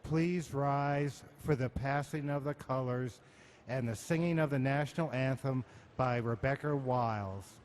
Please rise for the passing of the colors and the singing of the national anthem by Rebecca Wiles.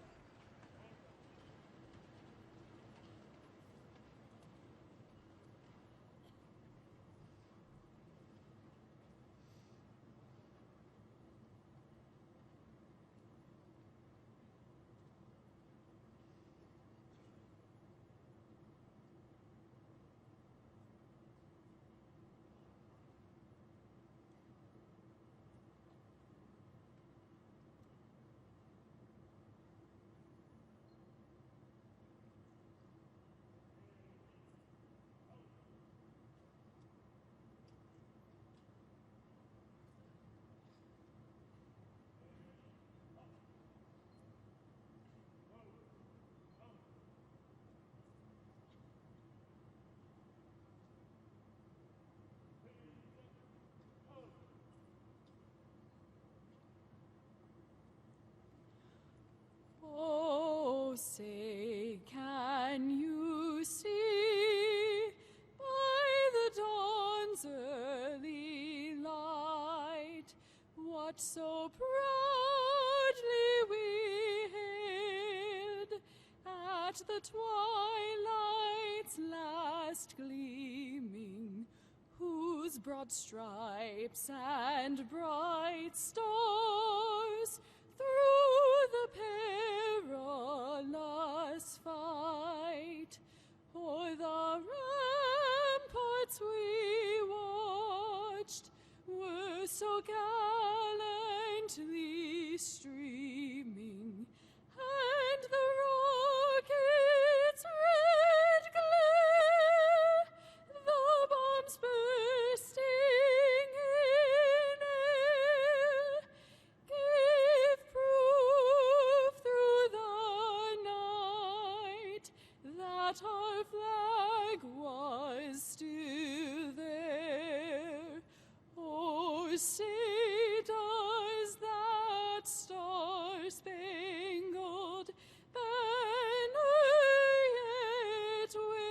say, can you see by the dawn's early light what so proudly we hailed at the twilight's last gleaming, whose broad stripes and bright stars through the perilous fight o'er the ramparts we watched were so gallantly streaming, and the rocket's red glare, the bombs bursting in air, gave proof through the night that our flag was still there. Oh, say does that star-spangled banner yet wave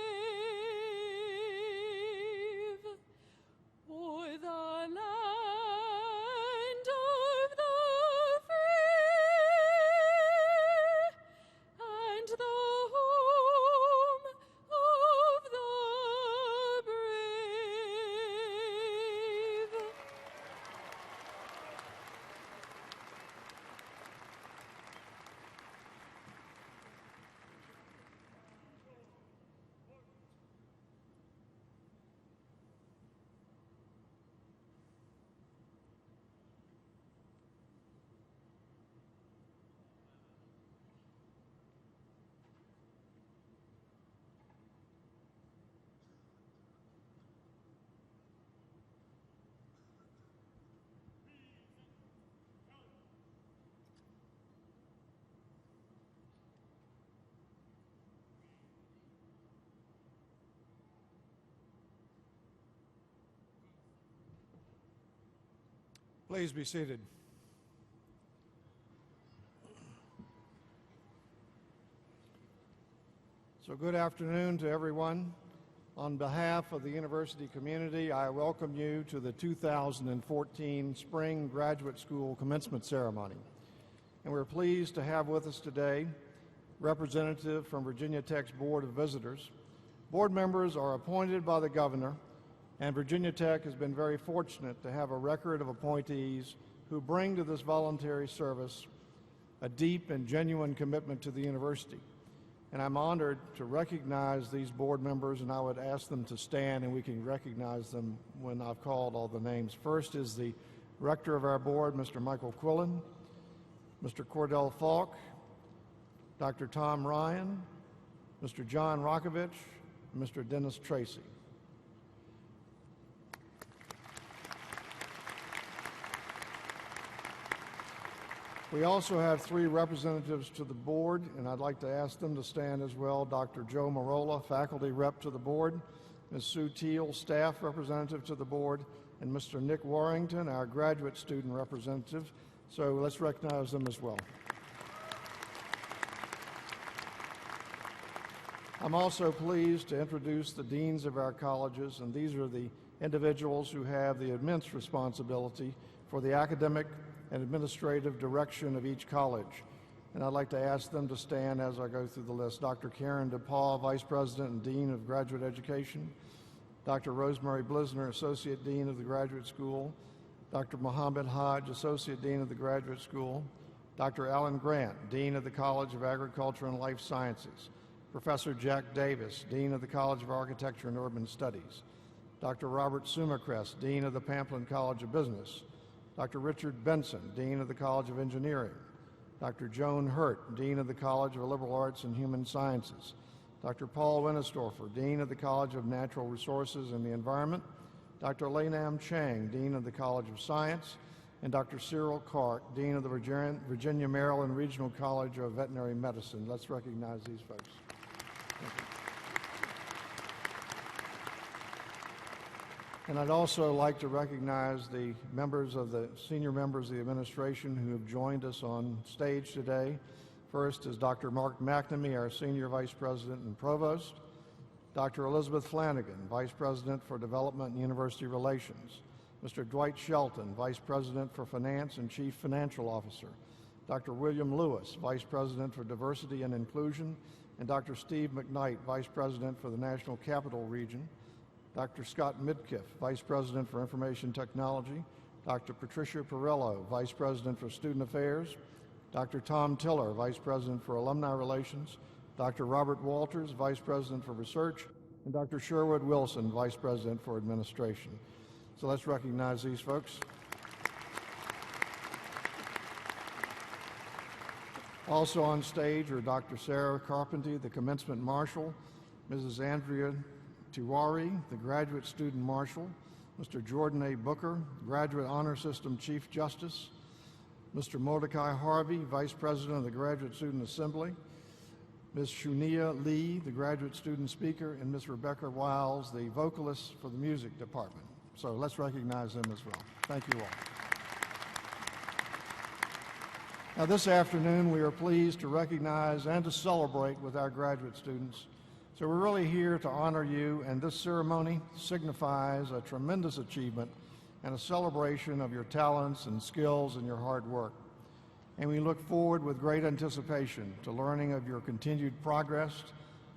o'er the land of the free and the home of the brave? Please be seated. So good afternoon to everyone. On behalf of the university community, I welcome you to the 2014 Spring Graduate School Commencement Ceremony. And we're pleased to have with us today representative from Virginia Tech's Board of Visitors. Board members are appointed by the governor, and Virginia Tech has been very fortunate to have a record of appointees who bring to this voluntary service a deep and genuine commitment to the university. And I'm honored to recognize these board members, and I would ask them to stand and we can recognize them when I've called all the names. First is the rector of our board, Mr. Michael Quillen, Mr. Cordell Falk, Dr. Tom Ryan, Mr. John Rokovich, and Mr. Dennis Tracy. We also have three representatives to the board, and I'd like to ask them to stand as well. Dr. Joe Marola, faculty rep to the board, Ms. Sue Teal, staff representative to the board, and Mr. Nick Warrington, our graduate student representative. So let's recognize them as well. I'm also pleased to introduce the deans of our colleges, and these are the individuals who have the immense responsibility for the academic and administrative direction of each college. And I'd like to ask them to stand as I go through the list. Dr. Karen DePaul, Vice President and Dean of Graduate Education. Dr. Rosemary Blisner, Associate Dean of the Graduate School. Dr. Mohammed Hodge, Associate Dean of the Graduate School. Dr. Alan Grant, Dean of the College of Agriculture and Life Sciences. Professor Jack Davis, Dean of the College of Architecture and Urban Studies. Dr. Robert Sumercrest, Dean of the Pamplin College of Business. Dr. Richard Benson, Dean of the College of Engineering. Dr. Joan Hurt, Dean of the College of Liberal Arts and Human Sciences. Dr. Paul Winnestorfer, Dean of the College of Natural Resources and the Environment. Dr. Lainam Chang, Dean of the College of Science. And Dr. Cyril Clark, Dean of the Virginia Maryland Regional College of Veterinary Medicine. Let's recognize these folks. Thank you. And I'd also like to recognize the senior members of the administration who have joined us on stage today. First is Dr. Mark McNamee, our Senior Vice President and Provost, Dr. Elizabeth Flanagan, Vice President for Development and University Relations, Mr. Dwight Shelton, Vice President for Finance and Chief Financial Officer, Dr. William Lewis, Vice President for Diversity and Inclusion, and Dr. Steve McKnight, Vice President for the National Capital Region, Dr. Scott Midkiff, Vice President for Information Technology, Dr. Patricia Perillo, Vice President for Student Affairs, Dr. Tom Tiller, Vice President for Alumni Relations, Dr. Robert Walters, Vice President for Research, and Dr. Sherwood Wilson, Vice President for Administration. So let's recognize these folks. Also on stage are Dr. Sarah Carpenter, the Commencement Marshal, Mrs. Andrea Tiwari, the Graduate Student Marshal, Mr. Jordan A. Booker, Graduate Honor System Chief Justice, Mr. Mordecai Harvey, Vice President of the Graduate Student Assembly, Ms. Shunia Lee, the Graduate Student Speaker, and Ms. Rebecca Wiles, the vocalist for the Music Department. So let's recognize them as well. Thank you all. Now this afternoon we are pleased to recognize and to celebrate with our graduate students. So we're really here to honor you, and this ceremony signifies a tremendous achievement and a celebration of your talents and skills and your hard work. And we look forward with great anticipation to learning of your continued progress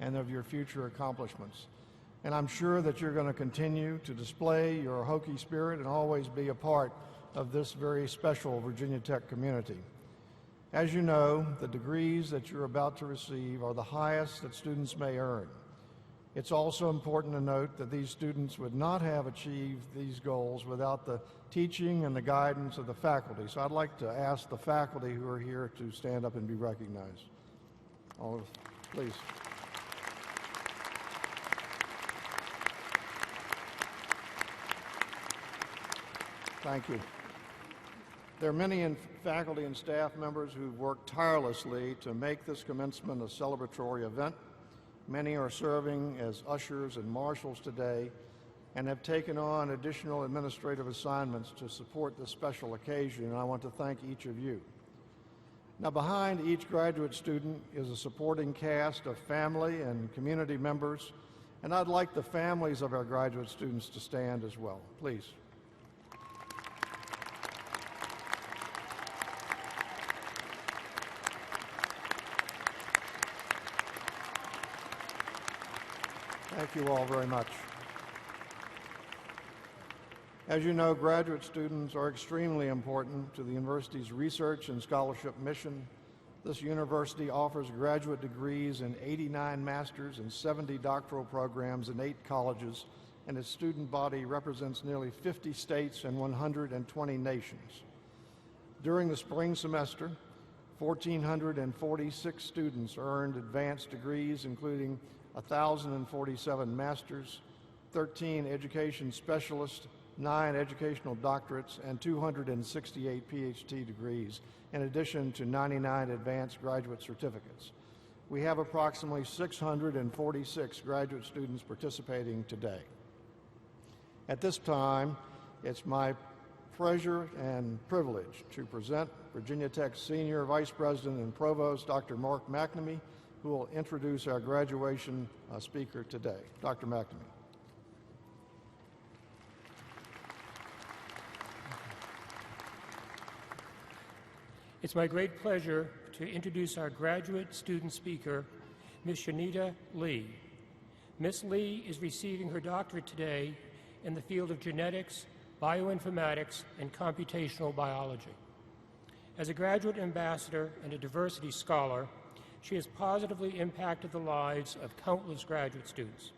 and of your future accomplishments. And I'm sure that you're going to continue to display your Hokie spirit and always be a part of this very special Virginia Tech community. As you know, the degrees that you're about to receive are the highest that students may earn. It's also important to note that these students would not have achieved these goals without the teaching and the guidance of the faculty. So I'd like to ask the faculty who are here to stand up and be recognized. All of us, please. Thank you. There are many faculty and staff members who've worked tirelessly to make this commencement a celebratory event. Many are serving as ushers and marshals today and have taken on additional administrative assignments to support this special occasion, and I want to thank each of you. Now, behind each graduate student is a supporting cast of family and community members, and I'd like the families of our graduate students to stand as well, please. Thank you all very much. As you know, graduate students are extremely important to the university's research and scholarship mission. This university offers graduate degrees in 89 master's and 70 doctoral programs in 8 colleges, and its student body represents nearly 50 states and 120 nations. During the spring semester, 1,446 students earned advanced degrees, including 1,047 master's, 13 education specialists, 9 educational doctorates, and 268 PhD degrees, in addition to 99 advanced graduate certificates. We have approximately 646 graduate students participating today. At this time, it's my pleasure and privilege to present Virginia Tech's Senior Vice President and Provost, Dr. Mark McNamee, who will introduce our graduation speaker today. Dr. McNamee. It's my great pleasure to introduce our graduate student speaker, Ms. Shanita Lee. Ms. Lee is receiving her doctorate today in the field of genetics, bioinformatics, and computational biology. As a graduate ambassador and a diversity scholar, she has positively impacted the lives of countless graduate students.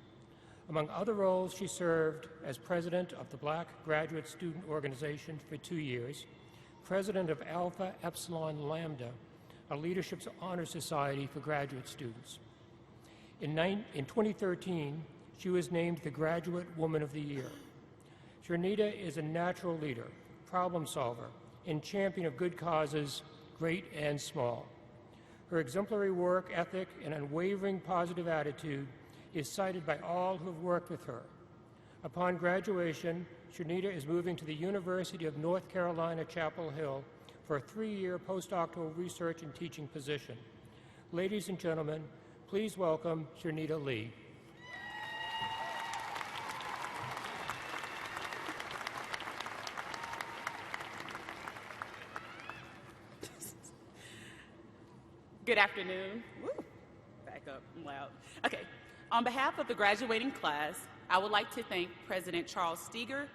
Among other roles, she served as president of the Black Graduate Student Organization for 2 years, president of Alpha Epsilon Lambda, a leadership honor society for graduate students. In 2013, she was named the Graduate Woman of the Year. Shanita is a natural leader, problem solver, and champion of good causes, great and small. Her exemplary work ethic and unwavering positive attitude is cited by all who have worked with her. Upon graduation, Shanita is moving to the University of North Carolina, Chapel Hill for a 3-year postdoctoral research and teaching position. Ladies and gentlemen, please welcome Shanita Lee. Good afternoon. Woo. Back up, I'm loud. Okay, on behalf of the graduating class, I would like to thank President Charles Steger,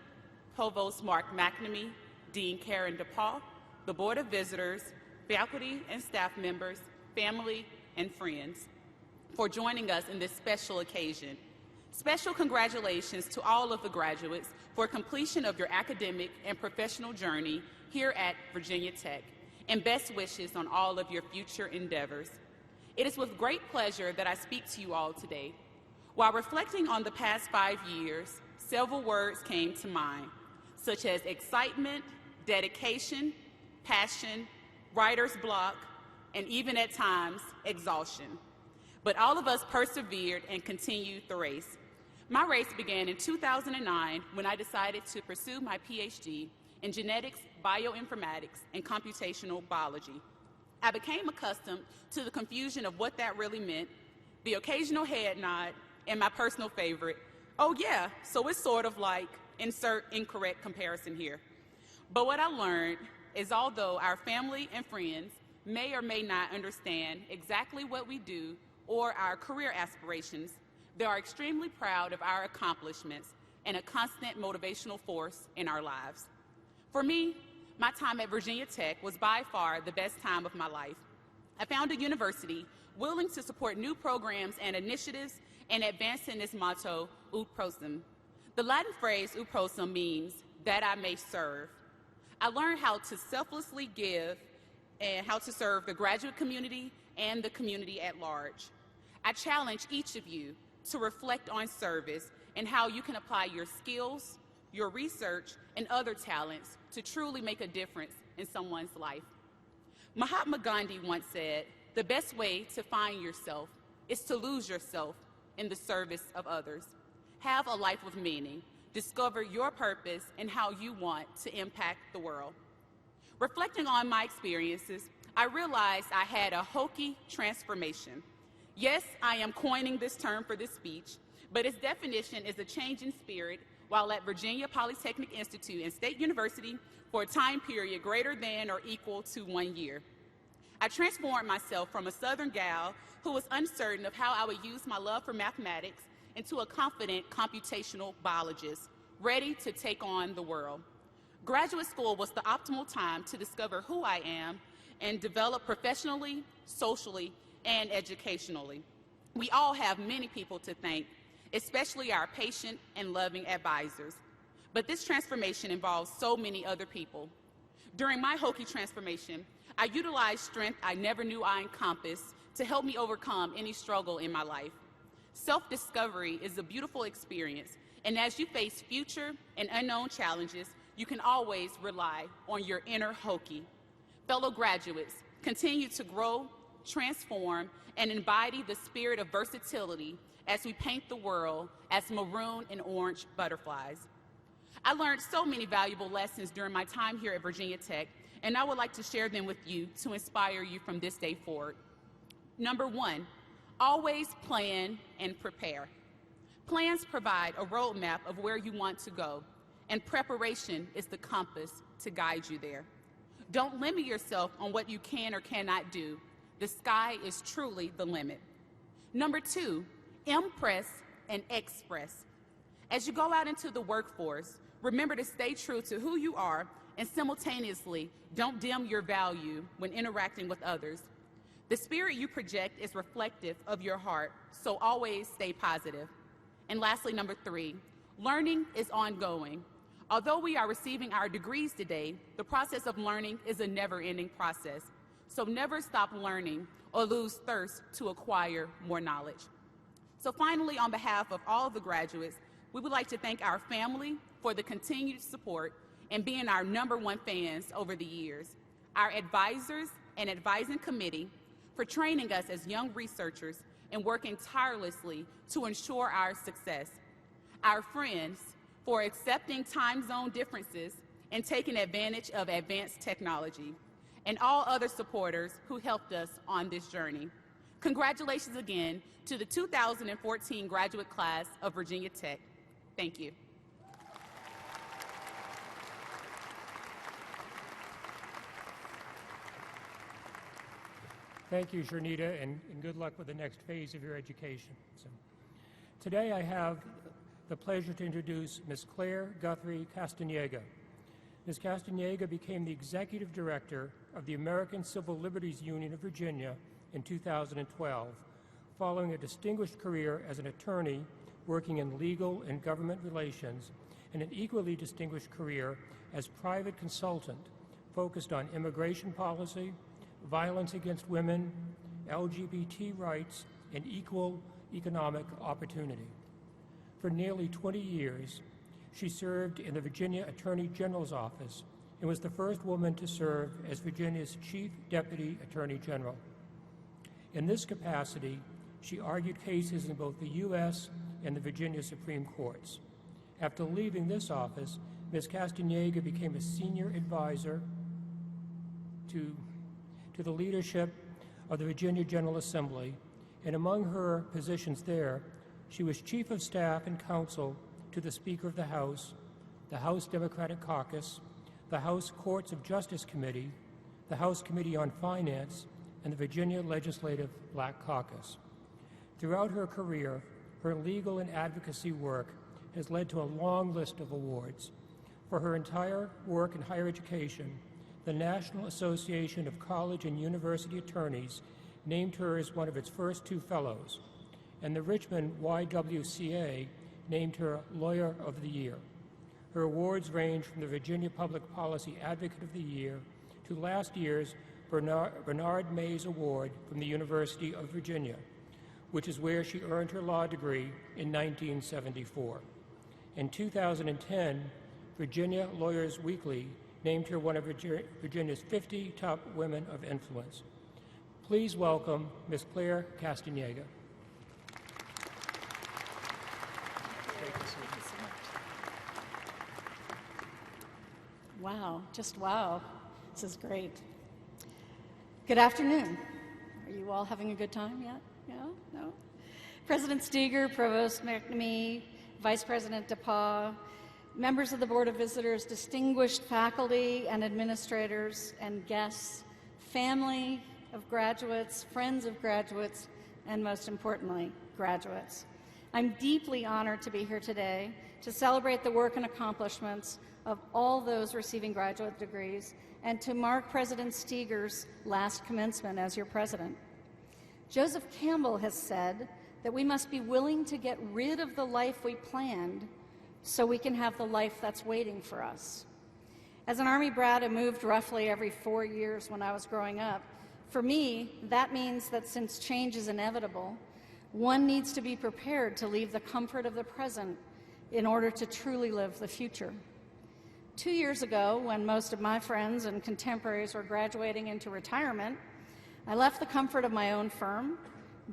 Provost Mark McNamee, Dean Karen DePaul, the Board of Visitors, faculty and staff members, family, and friends for joining us in this special occasion. Special congratulations to all of the graduates for completion of your academic and professional journey here at Virginia Tech, and best wishes on all of your future endeavors. It is with great pleasure that I speak to you all today. While reflecting on the past 5 years, several words came to mind, such as excitement, dedication, passion, writer's block, and even at times, exhaustion. But all of us persevered and continued the race. My race began in 2009 when I decided to pursue my PhD in genetics, bioinformatics, and computational biology. I became accustomed to the confusion of what that really meant, the occasional head nod, and my personal favorite, oh yeah, so it's sort of like insert incorrect comparison here. But what I learned is although our family and friends may or may not understand exactly what we do or our career aspirations, they are extremely proud of our accomplishments and a constant motivational force in our lives. For me, my time at Virginia Tech was by far the best time of my life. I found a university willing to support new programs and initiatives and advancing this motto, ut prosim. The Latin phrase ut prosim means that I may serve. I learned how to selflessly give and how to serve the graduate community and the community at large. I challenge each of you to reflect on service and how you can apply your skills, your research, and other talents to truly make a difference in someone's life. Mahatma Gandhi once said, the best way to find yourself is to lose yourself in the service of others. Have a life with meaning. Discover your purpose and how you want to impact the world. Reflecting on my experiences, I realized I had a hokey transformation. Yes, I am coining this term for this speech, but its definition is a change in spirit while at Virginia Polytechnic Institute and State University for a time period greater than or equal to 1 year. I transformed myself from a Southern gal who was uncertain of how I would use my love for mathematics into a confident computational biologist, ready to take on the world. Graduate school was the optimal time to discover who I am and develop professionally, socially, and educationally. We all have many people to thank, especially our patient and loving advisors. But this transformation involves so many other people. During my hokey transformation, I utilized strength I never knew I encompassed to help me overcome any struggle in my life. Self-discovery is a beautiful experience, and as you face future and unknown challenges, you can always rely on your inner hokey. Fellow graduates, continue to grow, transform, and embody the spirit of versatility as we paint the world as maroon and orange butterflies. I learned so many valuable lessons during my time here at Virginia Tech, and I would like to share them with you to inspire you from this day forward. Number one, always plan and prepare. Plans provide a roadmap of where you want to go, and preparation is the compass to guide you there. Don't limit yourself on what you can or cannot do. The sky is truly the limit. Number two, impress and express. As you go out into the workforce, remember to stay true to who you are and simultaneously don't dim your value when interacting with others. The spirit you project is reflective of your heart, so always stay positive. And lastly, number three, learning is ongoing. Although we are receiving our degrees today, the process of learning is a never-ending process. So never stop learning or lose thirst to acquire more knowledge. So finally, on behalf of all of the graduates, we would like to thank our family for the continued support and being our #1 fans over the years, our advisors and advising committee for training us as young researchers and working tirelessly to ensure our success, our friends for accepting time zone differences and taking advantage of advanced technology, and all other supporters who helped us on this journey. Congratulations again to the 2014 graduate class of Virginia Tech. Thank you. Thank you, Sharnita, and good luck with the next phase of your education. Today I have the pleasure to introduce Ms. Claire Guthrie Castaneda. Ms. Castaneda became the Executive Director of the American Civil Liberties Union of Virginia in 2012, following a distinguished career as an attorney working in legal and government relations, and an equally distinguished career as private consultant focused on immigration policy, violence against women, LGBT rights, and equal economic opportunity. For nearly 20 years, she served in the Virginia Attorney General's office and was the first woman to serve as Virginia's Chief Deputy Attorney General. In this capacity, she argued cases in both the U.S. and the Virginia Supreme Courts. After leaving this office, Ms. Castaneda became a senior advisor to the leadership of the Virginia General Assembly, and among her positions there, she was Chief of Staff and Counsel to the Speaker of the House Democratic Caucus, the House Courts of Justice Committee, the House Committee on Finance, and the Virginia Legislative Black Caucus. Throughout her career, her legal and advocacy work has led to a long list of awards. For her entire work in higher education, the National Association of College and University Attorneys named her as one of its first 2 fellows, and the Richmond YWCA named her Lawyer of the Year. Her awards range from the Virginia Public Policy Advocate of the Year to last year's Bernard Mays Award from the University of Virginia, which is where she earned her law degree in 1974. In 2010, Virginia Lawyers Weekly named her one of Virginia's 50 top women of influence. Please welcome Ms. Claire Castaneda. Wow, just wow. This is great. Good afternoon. Are you all having a good time yet? Yeah? No? President Steger, Provost McNamee, Vice President DePaul, members of the Board of Visitors, distinguished faculty and administrators and guests, family of graduates, friends of graduates, and most importantly, graduates. I'm deeply honored to be here today to celebrate the work and accomplishments of all those receiving graduate degrees and to mark President Steger's last commencement as your president. Joseph Campbell has said that we must be willing to get rid of the life we planned so we can have the life that's waiting for us. As an Army brat who moved roughly every 4 years when I was growing up, for me, that means that since change is inevitable, one needs to be prepared to leave the comfort of the present in order to truly live the future. 2 years ago, when most of my friends and contemporaries were graduating into retirement, I left the comfort of my own firm,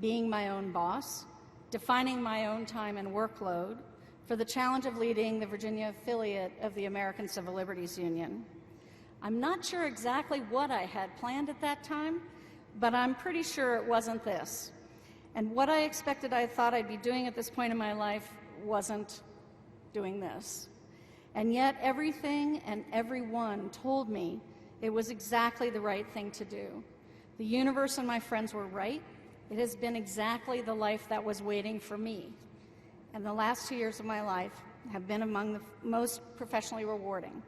being my own boss, defining my own time and workload, for the challenge of leading the Virginia affiliate of the American Civil Liberties Union. I'm not sure exactly what I had planned at that time, but I'm pretty sure it wasn't this. And what I expected I thought I'd be doing at this point in my life wasn't doing this. And yet everything and everyone told me it was exactly the right thing to do. The universe and my friends were right. It has been exactly the life that was waiting for me. And the last 2 years of my life have been among the most professionally rewarding.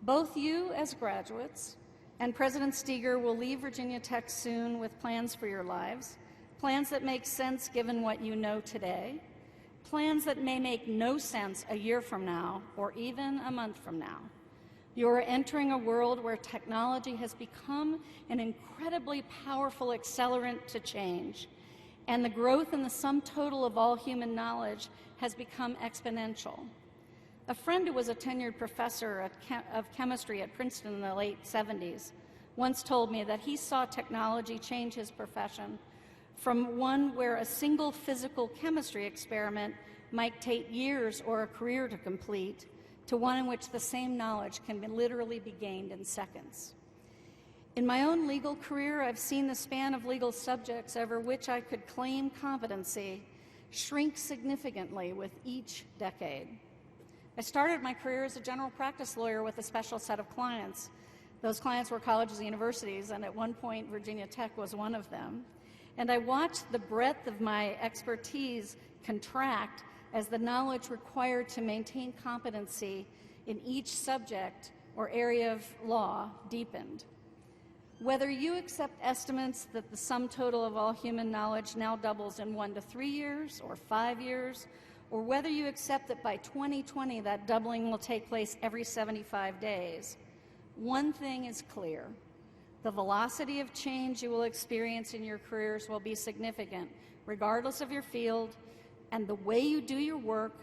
Both you as graduates and President Steger will leave Virginia Tech soon with plans for your lives, plans that make sense given what you know today, plans that may make no sense a year from now or even a month from now. You are entering a world where technology has become an incredibly powerful accelerant to change, and the growth in the sum total of all human knowledge has become exponential. A friend who was a tenured professor of chemistry at Princeton in the late 70s once told me that he saw technology change his profession from one where a single physical chemistry experiment might take years or a career to complete to one in which the same knowledge can literally be gained in seconds. In my own legal career, I've seen the span of legal subjects over which I could claim competency shrink significantly with each decade. I started my career as a general practice lawyer with a special set of clients. Those clients were colleges and universities, and at one point, Virginia Tech was one of them. And I watched the breadth of my expertise contract as the knowledge required to maintain competency in each subject or area of law deepened. Whether you accept estimates that the sum total of all human knowledge now doubles in 1 to 3 years or 5 years, or whether you accept that by 2020 that doubling will take place every 75 days, one thing is clear. The velocity of change you will experience in your careers will be significant, regardless of your field, and the way you do your work,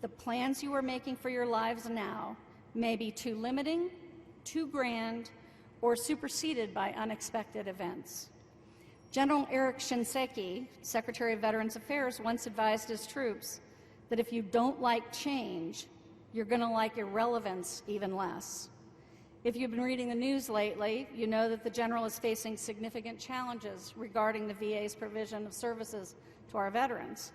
the plans you are making for your lives now, may be too limiting, too grand, or superseded by unexpected events. General Eric Shinseki, Secretary of Veterans Affairs, once advised his troops that if you don't like change, you're going to like irrelevance even less. If you've been reading the news lately, you know that the General is facing significant challenges regarding the VA's provision of services to our veterans.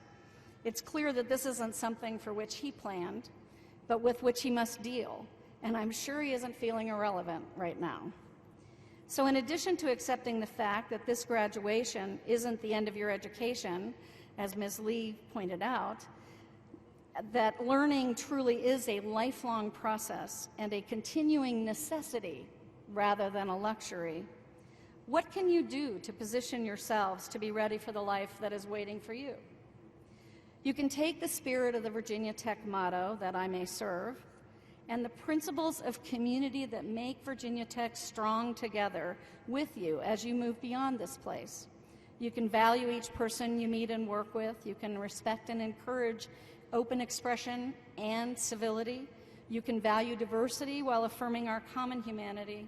It's clear that this isn't something for which he planned, but with which he must deal, and I'm sure he isn't feeling irrelevant right now. So in addition to accepting the fact that this graduation isn't the end of your education, as Ms. Lee pointed out, that learning truly is a lifelong process and a continuing necessity rather than a luxury, what can you do to position yourselves to be ready for the life that is waiting for you? You can take the spirit of the Virginia Tech motto, that I may serve, and the principles of community that make Virginia Tech strong together with you as you move beyond this place. You can value each person you meet and work with. You can respect and encourage open expression and civility. You can value diversity while affirming our common humanity.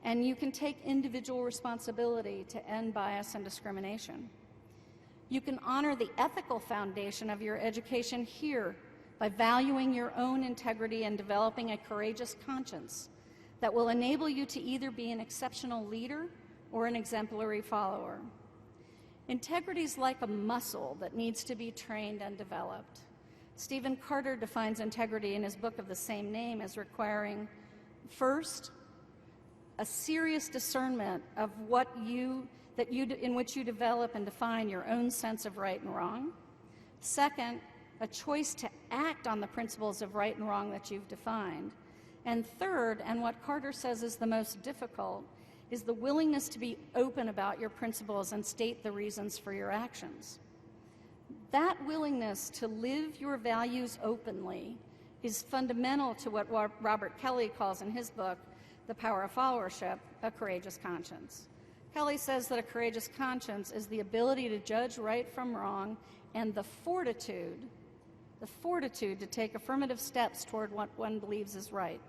And you can take individual responsibility to end bias and discrimination. You can honor the ethical foundation of your education here by valuing your own integrity and developing a courageous conscience that will enable you to either be an exceptional leader or an exemplary follower. Integrity is like a muscle that needs to be trained and developed. Stephen Carter defines integrity in his book of the same name as requiring, first, a serious discernment of in which you develop and define your own sense of right and wrong. Second, a choice to act on the principles of right and wrong that you've defined. And third, and what Carter says is the most difficult, is the willingness to be open about your principles and state the reasons for your actions. That willingness to live your values openly is fundamental to what Robert Kelly calls in his book, The Power of Followership, a courageous conscience. Kelly says that a courageous conscience is the ability to judge right from wrong and the fortitude to take affirmative steps toward what one believes is right.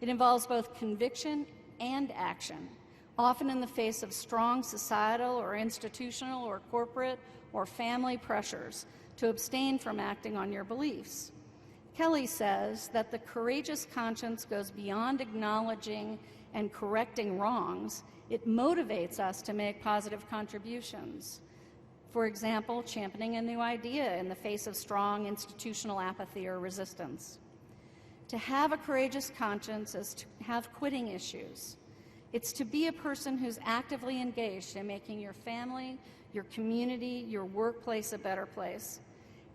It involves both conviction and action, often in the face of strong societal or institutional or corporate or family pressures to abstain from acting on your beliefs. Kelly says that the courageous conscience goes beyond acknowledging and correcting wrongs. It motivates us to make positive contributions. For example, championing a new idea in the face of strong institutional apathy or resistance. To have a courageous conscience is to have quitting issues. It's to be a person who's actively engaged in making your family, your community, your workplace a better place.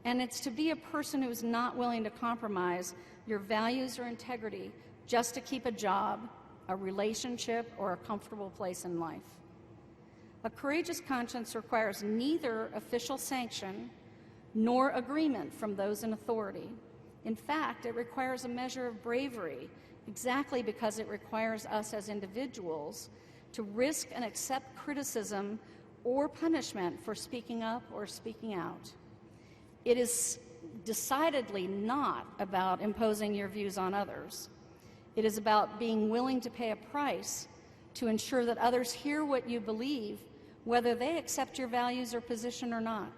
And it's to be a person who is not willing to compromise your values or integrity just to keep a job, a relationship, or a comfortable place in life. A courageous conscience requires neither official sanction nor agreement from those in authority. In fact, it requires a measure of bravery, exactly because it requires us as individuals to risk and accept criticism or punishment for speaking up or speaking out. It is decidedly not about imposing your views on others. It is about being willing to pay a price to ensure that others hear what you believe, whether they accept your values or position or not.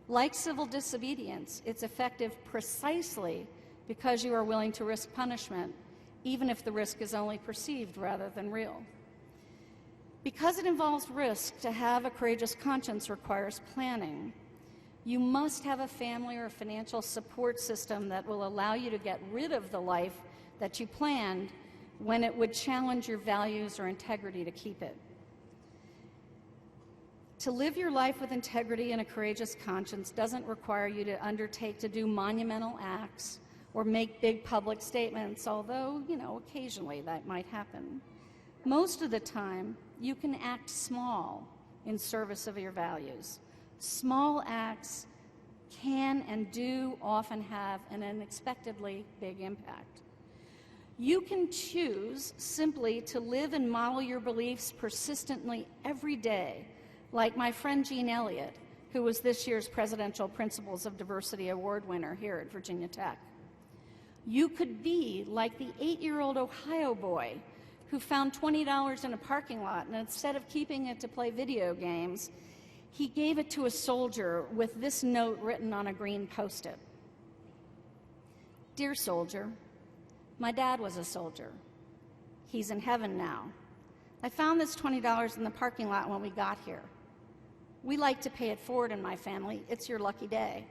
Like civil disobedience, it's effective precisely because you are willing to risk punishment, even if the risk is only perceived rather than real. Because it involves risk, to have a courageous conscience requires planning. You must have a family or a financial support system that will allow you to get rid of the life that you planned when it would challenge your values or integrity to keep it. To live your life with integrity and a courageous conscience doesn't require you to undertake to do monumental acts or make big public statements, although, occasionally that might happen. Most of the time, you can act small in service of your values. Small acts can and do often have an unexpectedly big impact. You can choose simply to live and model your beliefs persistently every day, like my friend Jean Elliott, who was this year's Presidential Principles of Diversity Award winner here at Virginia Tech. You could be like the 8-year-old Ohio boy who found $20 in a parking lot, and instead of keeping it to play video games, he gave it to a soldier with this note written on a green Post-it. Dear soldier, my dad was a soldier. He's in heaven now. I found this $20 in the parking lot when we got here. We like to pay it forward in my family. It's your lucky day.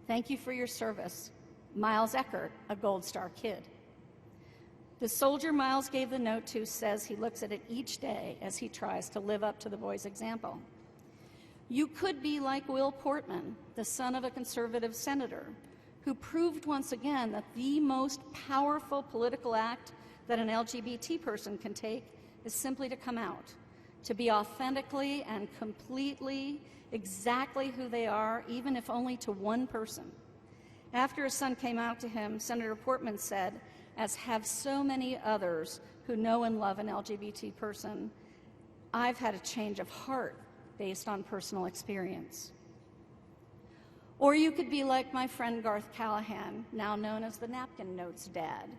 Thank you for your service. Miles Eckert, a Gold Star kid. The soldier Miles gave the note to says he looks at it each day as he tries to live up to the boy's example. You could be like Will Portman, the son of a conservative senator, who proved once again that the most powerful political act that an LGBT person can take is simply to come out, to be authentically and completely exactly who they are, even if only to one person. After his son came out to him, Senator Portman said, as have so many others who know and love an LGBT person, I've had a change of heart based on personal experience. Or you could be like my friend Garth Callahan, now known as the Napkin Notes Dad,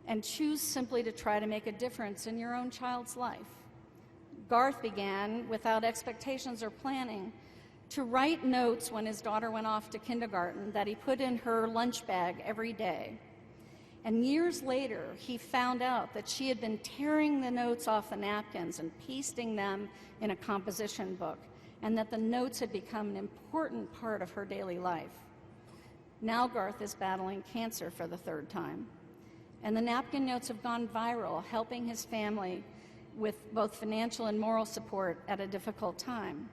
and choose simply to try to make a difference in your own child's life. Garth began, without expectations or planning, to write notes when his daughter went off to kindergarten that he put in her lunch bag every day. And years later, he found out that she had been tearing the notes off the napkins and pasting them in a composition book, and that the notes had become an important part of her daily life. Now Garth is battling cancer for the 3rd time, and the napkin notes have gone viral, helping his family with both financial and moral support at a difficult time.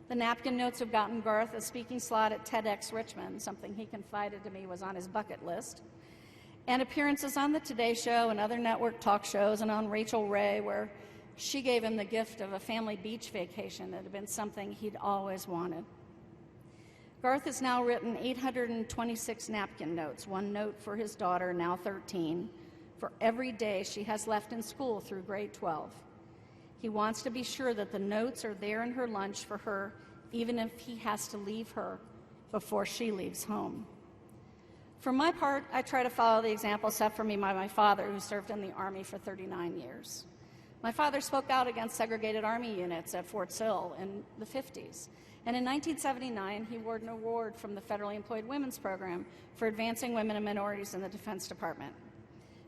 The napkin notes have gotten Garth a speaking slot at TEDx Richmond, something he confided to me was on his bucket list, and appearances on the Today Show and other network talk shows, and on Rachel Ray, where she gave him the gift of a family beach vacation that had been something he'd always wanted. Garth has now written 826 napkin notes, one note for his daughter, now 13, for every day she has left in school through grade 12. He wants to be sure that the notes are there in her lunch for her, even if he has to leave her before she leaves home. For my part, I try to follow the example set for me by my father, who served in the Army for 39 years. My father spoke out against segregated Army units at Fort Sill in the 50s. And in 1979, he won an award from the Federally Employed Women's Program for advancing women and minorities in the Defense Department.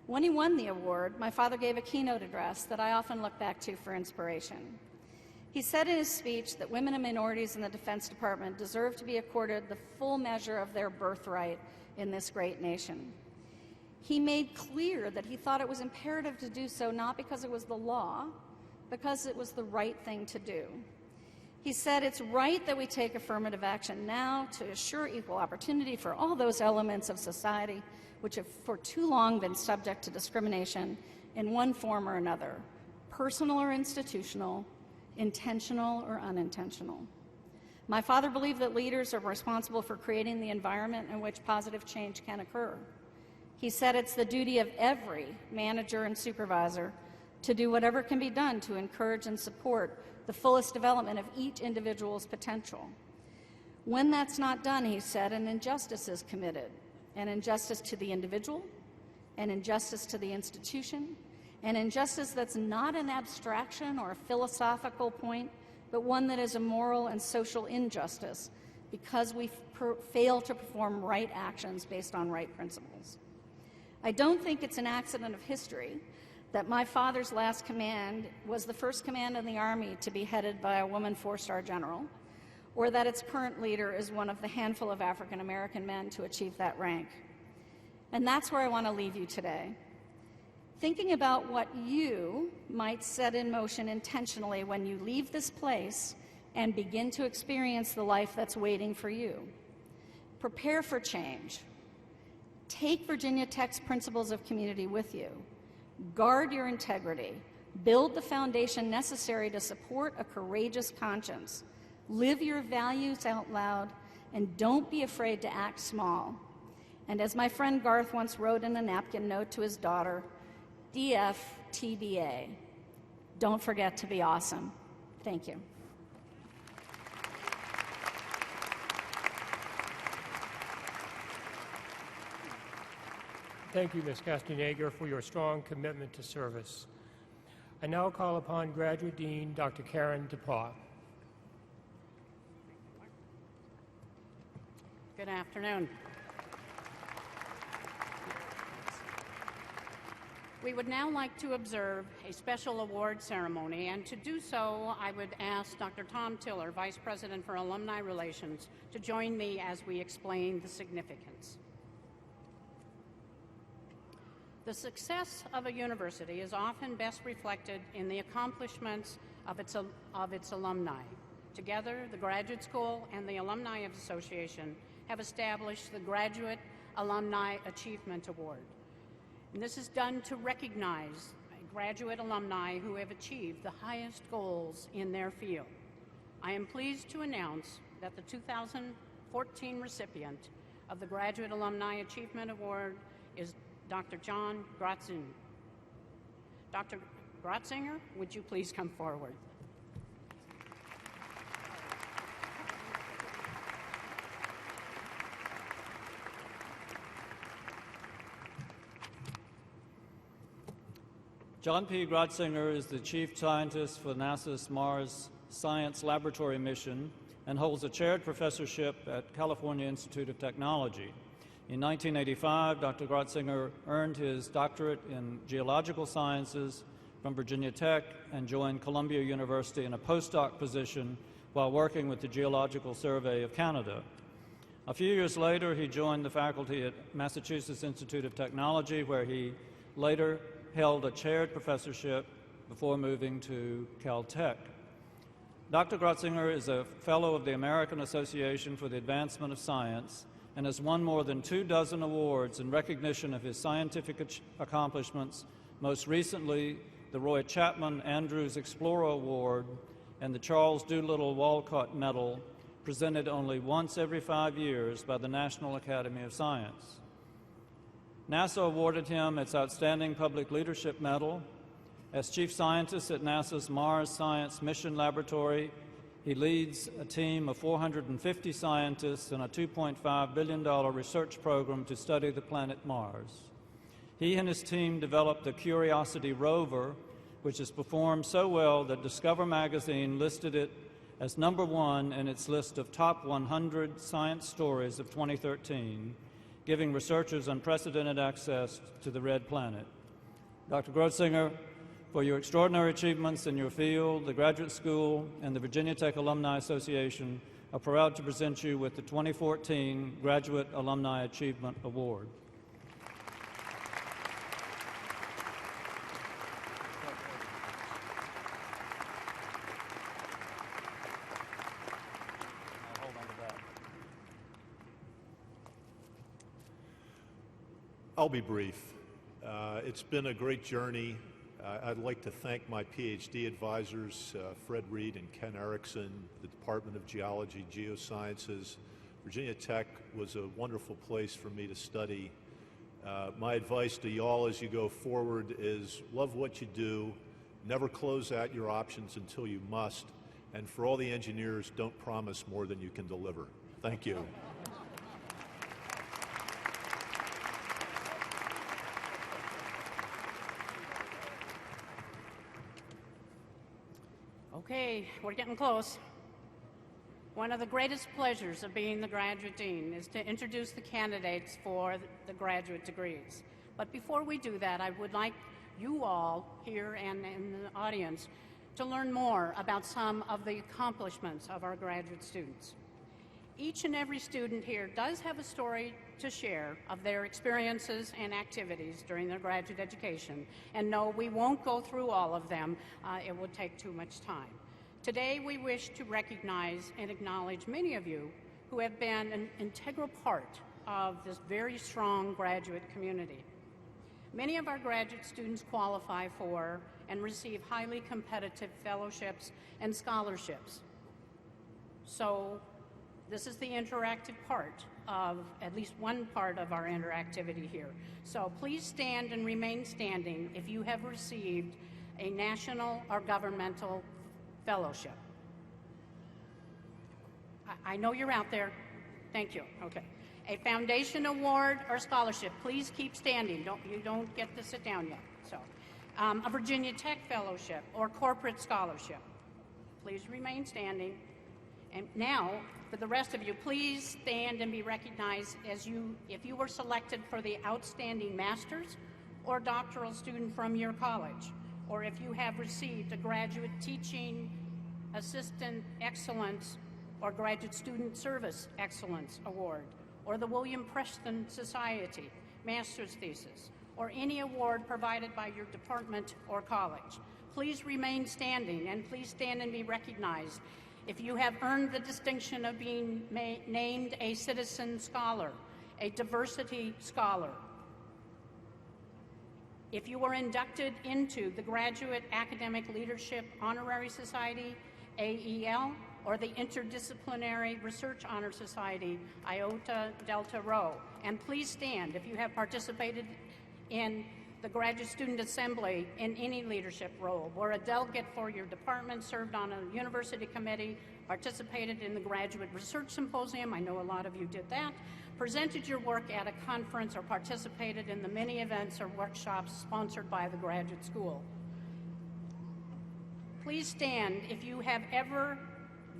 When he won the award, my father gave a keynote address that I often look back to for inspiration. He said in his speech that women and minorities in the Defense Department deserve to be accorded the full measure of their birthright in this great nation. He made clear that he thought it was imperative to do so not because it was the law, because it was the right thing to do. He said it's right that we take affirmative action now to assure equal opportunity for all those elements of society which have for too long been subject to discrimination in one form or another, personal or institutional, intentional or unintentional. My father believed that leaders are responsible for creating the environment in which positive change can occur. He said it's the duty of every manager and supervisor to do whatever can be done to encourage and support the fullest development of each individual's potential. When that's not done, he said, an injustice is committed, an injustice to the individual, an injustice to the institution, an injustice that's not an abstraction or a philosophical point, but one that is a moral and social injustice because we fail to perform right actions based on right principles. I don't think it's an accident of history that my father's last command was the first command in the Army to be headed by a woman four-star general, or that its current leader is one of the handful of African American men to achieve that rank. And that's where I want to leave you today. Thinking about what you might set in motion intentionally when you leave this place and begin to experience the life that's waiting for you. Prepare for change. Take Virginia Tech's principles of community with you. Guard your integrity. Build the foundation necessary to support a courageous conscience. Live your values out loud, and don't be afraid to act small. And as my friend Garth once wrote in a napkin note to his daughter, DFTBA, don't forget to be awesome. Thank you. Thank you, Ms. Castaneda, for your strong commitment to service. I now call upon Graduate Dean Dr. Karen DePaul. Good afternoon. We would now like to observe a special award ceremony, and to do so, I would ask Dr. Tom Tiller, Vice President for Alumni Relations, to join me as we explain the significance. The success of a university is often best reflected in the accomplishments of its alumni. Together, the Graduate School and the Alumni Association have established the Graduate Alumni Achievement Award. And this is done to recognize graduate alumni who have achieved the highest goals in their field. I am pleased to announce that the 2014 recipient of the Graduate Alumni Achievement Award is Dr. John Grotzinger. Dr. Grotzinger, would you please come forward? John P. Grotzinger is the Chief Scientist for NASA's Mars Science Laboratory mission and holds a chaired professorship at California Institute of Technology. In 1985, Dr. Grotzinger earned his doctorate in geological sciences from Virginia Tech and joined Columbia University in a postdoc position while working with the Geological Survey of Canada. A few years later, he joined the faculty at Massachusetts Institute of Technology, where he later held a chaired professorship before moving to Caltech. Dr. Grotzinger is a fellow of the American Association for the Advancement of Science and has won more than 24 awards in recognition of his scientific accomplishments, most recently the Roy Chapman Andrews Explorer Award and the Charles Doolittle Walcott Medal, presented only once every 5 years by the National Academy of Science. NASA awarded him its Outstanding Public Leadership Medal. As Chief Scientist at NASA's Mars Science Mission Laboratory, he leads a team of 450 scientists in a $2.5 billion research program to study the planet Mars. He and his team developed the Curiosity rover, which has performed so well that Discover magazine listed it as #1 in its list of top 100 science stories of 2013, giving researchers unprecedented access to the red planet. Dr. Grotzinger, for your extraordinary achievements in your field, the Graduate School, and the Virginia Tech Alumni Association are proud to present you with the 2014 Graduate Alumni Achievement Award. I'll be brief. It's been a great journey. I'd like to thank my PhD advisors, Fred Reed and Ken Erickson, the Department of Geology, Geosciences. Virginia Tech was a wonderful place for me to study. My advice to y'all as you go forward is love what you do, never close out your options until you must, and for all the engineers, don't promise more than you can deliver. Thank you. Okay, we're getting close. One of the greatest pleasures of being the graduate dean is to introduce the candidates for the graduate degrees. But before we do that, I would like you all here and in the audience to learn more about some of the accomplishments of our graduate students. Each and every student here does have a story to share of their experiences and activities during their graduate education. And no, we won't go through all of them. It would take too much time. Today, we wish to recognize and acknowledge many of you who have been an integral part of this very strong graduate community. Many of our graduate students qualify for and receive highly competitive fellowships and scholarships. So this is the interactive part of, at least one part of our interactivity here. So please stand and remain standing if you have received a national or governmental fellowship. I know you're out there. Thank you. Okay. A foundation award or scholarship, please keep standing. You don't get to sit down yet. So, a Virginia Tech fellowship or corporate scholarship, please remain standing. And now, for the rest of you, please stand and be recognized as if you were selected for the Outstanding Master's or Doctoral Student from your college, or if you have received a Graduate Teaching Assistant Excellence or Graduate Student Service Excellence Award, or the William Preston Society Master's Thesis, or any award provided by your department or college. Please remain standing, and please stand and be recognized if you have earned the distinction of being named a Citizen Scholar, a Diversity Scholar, if you were inducted into the Graduate Academic Leadership Honorary Society, AEL, or the Interdisciplinary Research Honor Society, Iota Delta Rho. And please stand if you have participated in the Graduate Student Assembly in any leadership role, were a delegate for your department, served on a university committee, participated in the Graduate Research Symposium, I know a lot of you did that, presented your work at a conference, or participated in the many events or workshops sponsored by the graduate school. Please stand if you have ever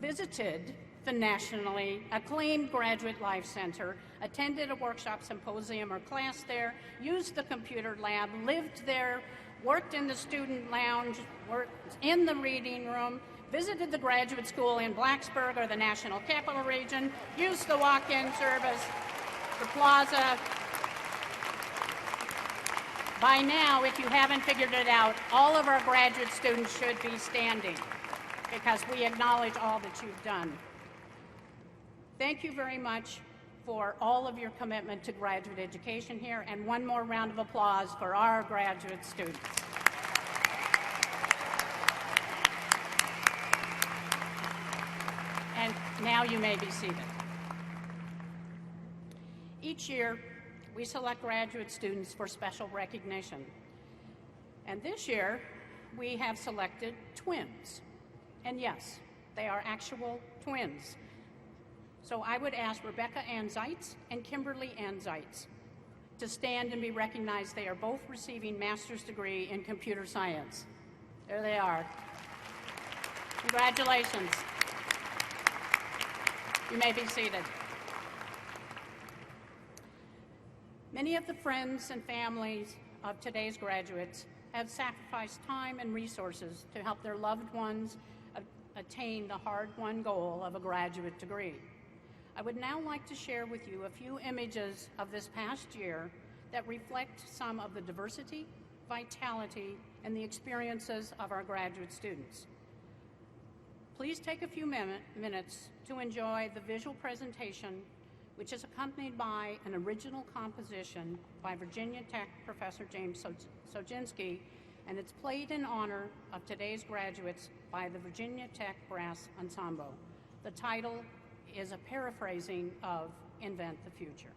visited the nationally acclaimed Graduate Life Center, attended a workshop, symposium, or class there, used the computer lab, lived there, worked in the student lounge, worked in the reading room, visited the graduate school in Blacksburg or the National Capital Region, used the walk-in service, the plaza. By now, if you haven't figured it out, all of our graduate students should be standing because we acknowledge all that you've done. Thank you very much for all of your commitment to graduate education here, and one more round of applause for our graduate students. And now you may be seated. Each year, we select graduate students for special recognition. And this year, we have selected twins. And yes, they are actual twins. So I would ask Rebecca Ann Zeitz and Kimberly Ann Zeitz to stand and be recognized. They are both receiving master's degree in computer science. There they are. Congratulations. You may be seated. Many of the friends and families of today's graduates have sacrificed time and resources to help their loved ones attain the hard-won goal of a graduate degree. I would now like to share with you a few images of this past year that reflect some of the diversity, vitality, and the experiences of our graduate students. Please take a few minutes to enjoy the visual presentation, which is accompanied by an original composition by Virginia Tech Professor James Soginski, and it's played in honor of today's graduates by the Virginia Tech Brass Ensemble. The title is a paraphrasing of Invent the Future.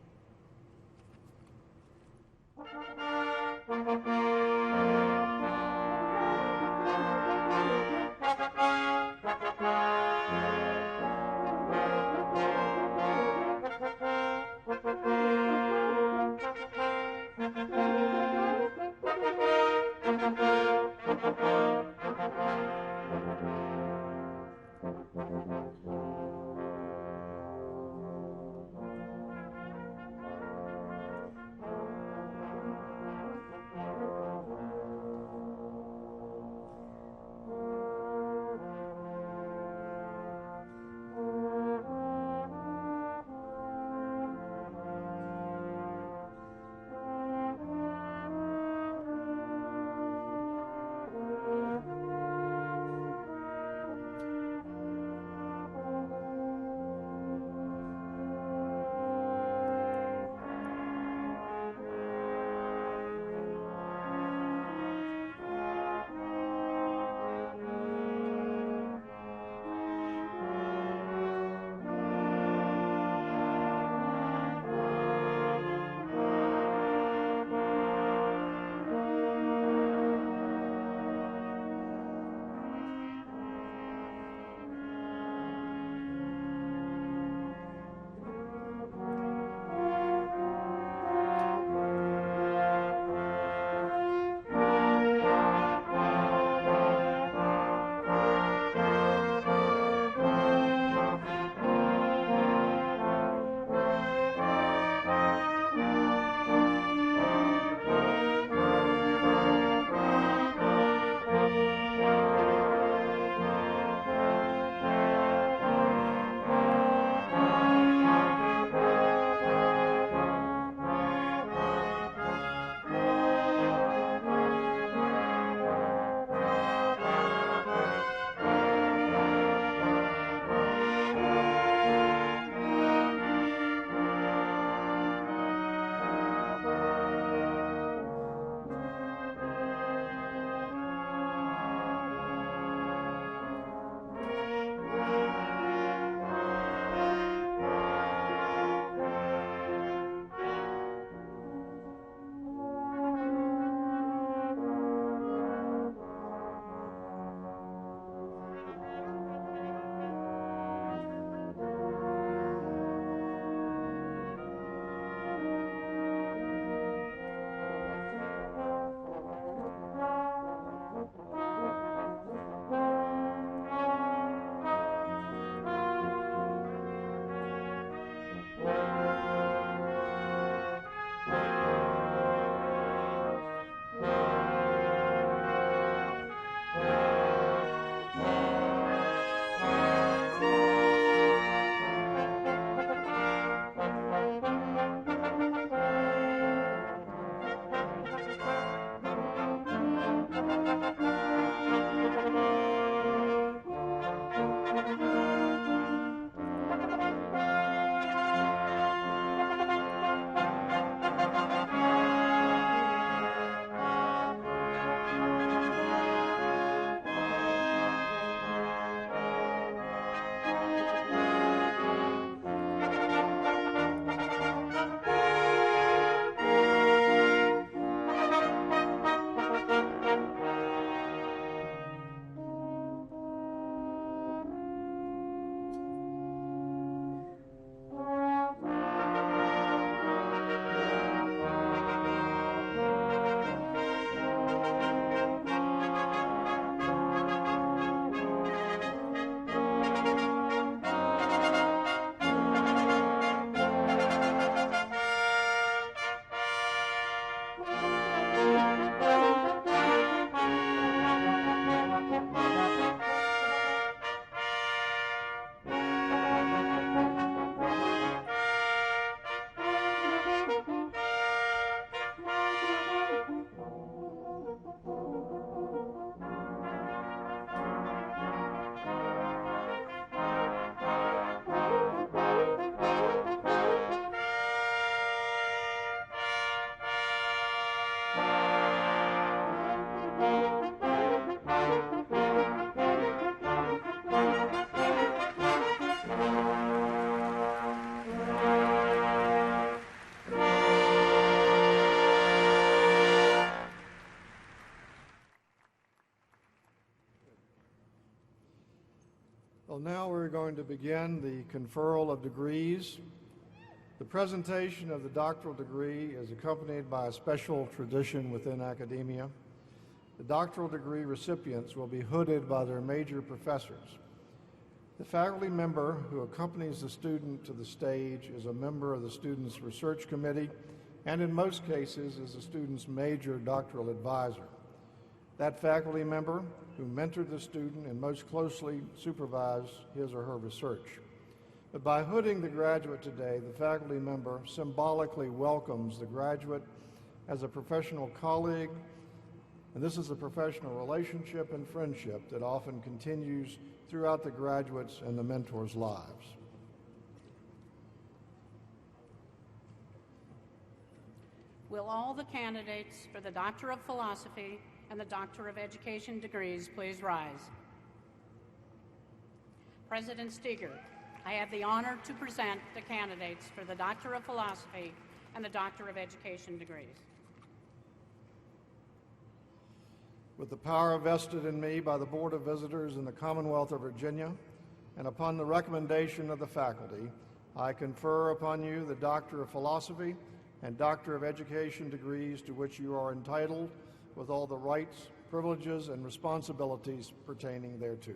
Well, now we're going to begin the conferral of degrees. The presentation of the doctoral degree is accompanied by a special tradition within academia. The doctoral degree recipients will be hooded by their major professors. The faculty member who accompanies the student to the stage is a member of the student's research committee and in most cases is the student's major doctoral advisor. That faculty member who mentored the student and most closely supervised his or her research. But by hooding the graduate today, the faculty member symbolically welcomes the graduate as a professional colleague, and this is a professional relationship and friendship that often continues throughout the graduates' and the mentors' lives. Will all the candidates for the Doctor of Philosophy and the Doctor of Education degrees please rise? President Steger, I have the honor to present the candidates for the Doctor of Philosophy and the Doctor of Education degrees. With the power vested in me by the Board of Visitors in the Commonwealth of Virginia, and upon the recommendation of the faculty, I confer upon you the Doctor of Philosophy and Doctor of Education degrees to which you are entitled with all the rights, privileges, and responsibilities pertaining thereto.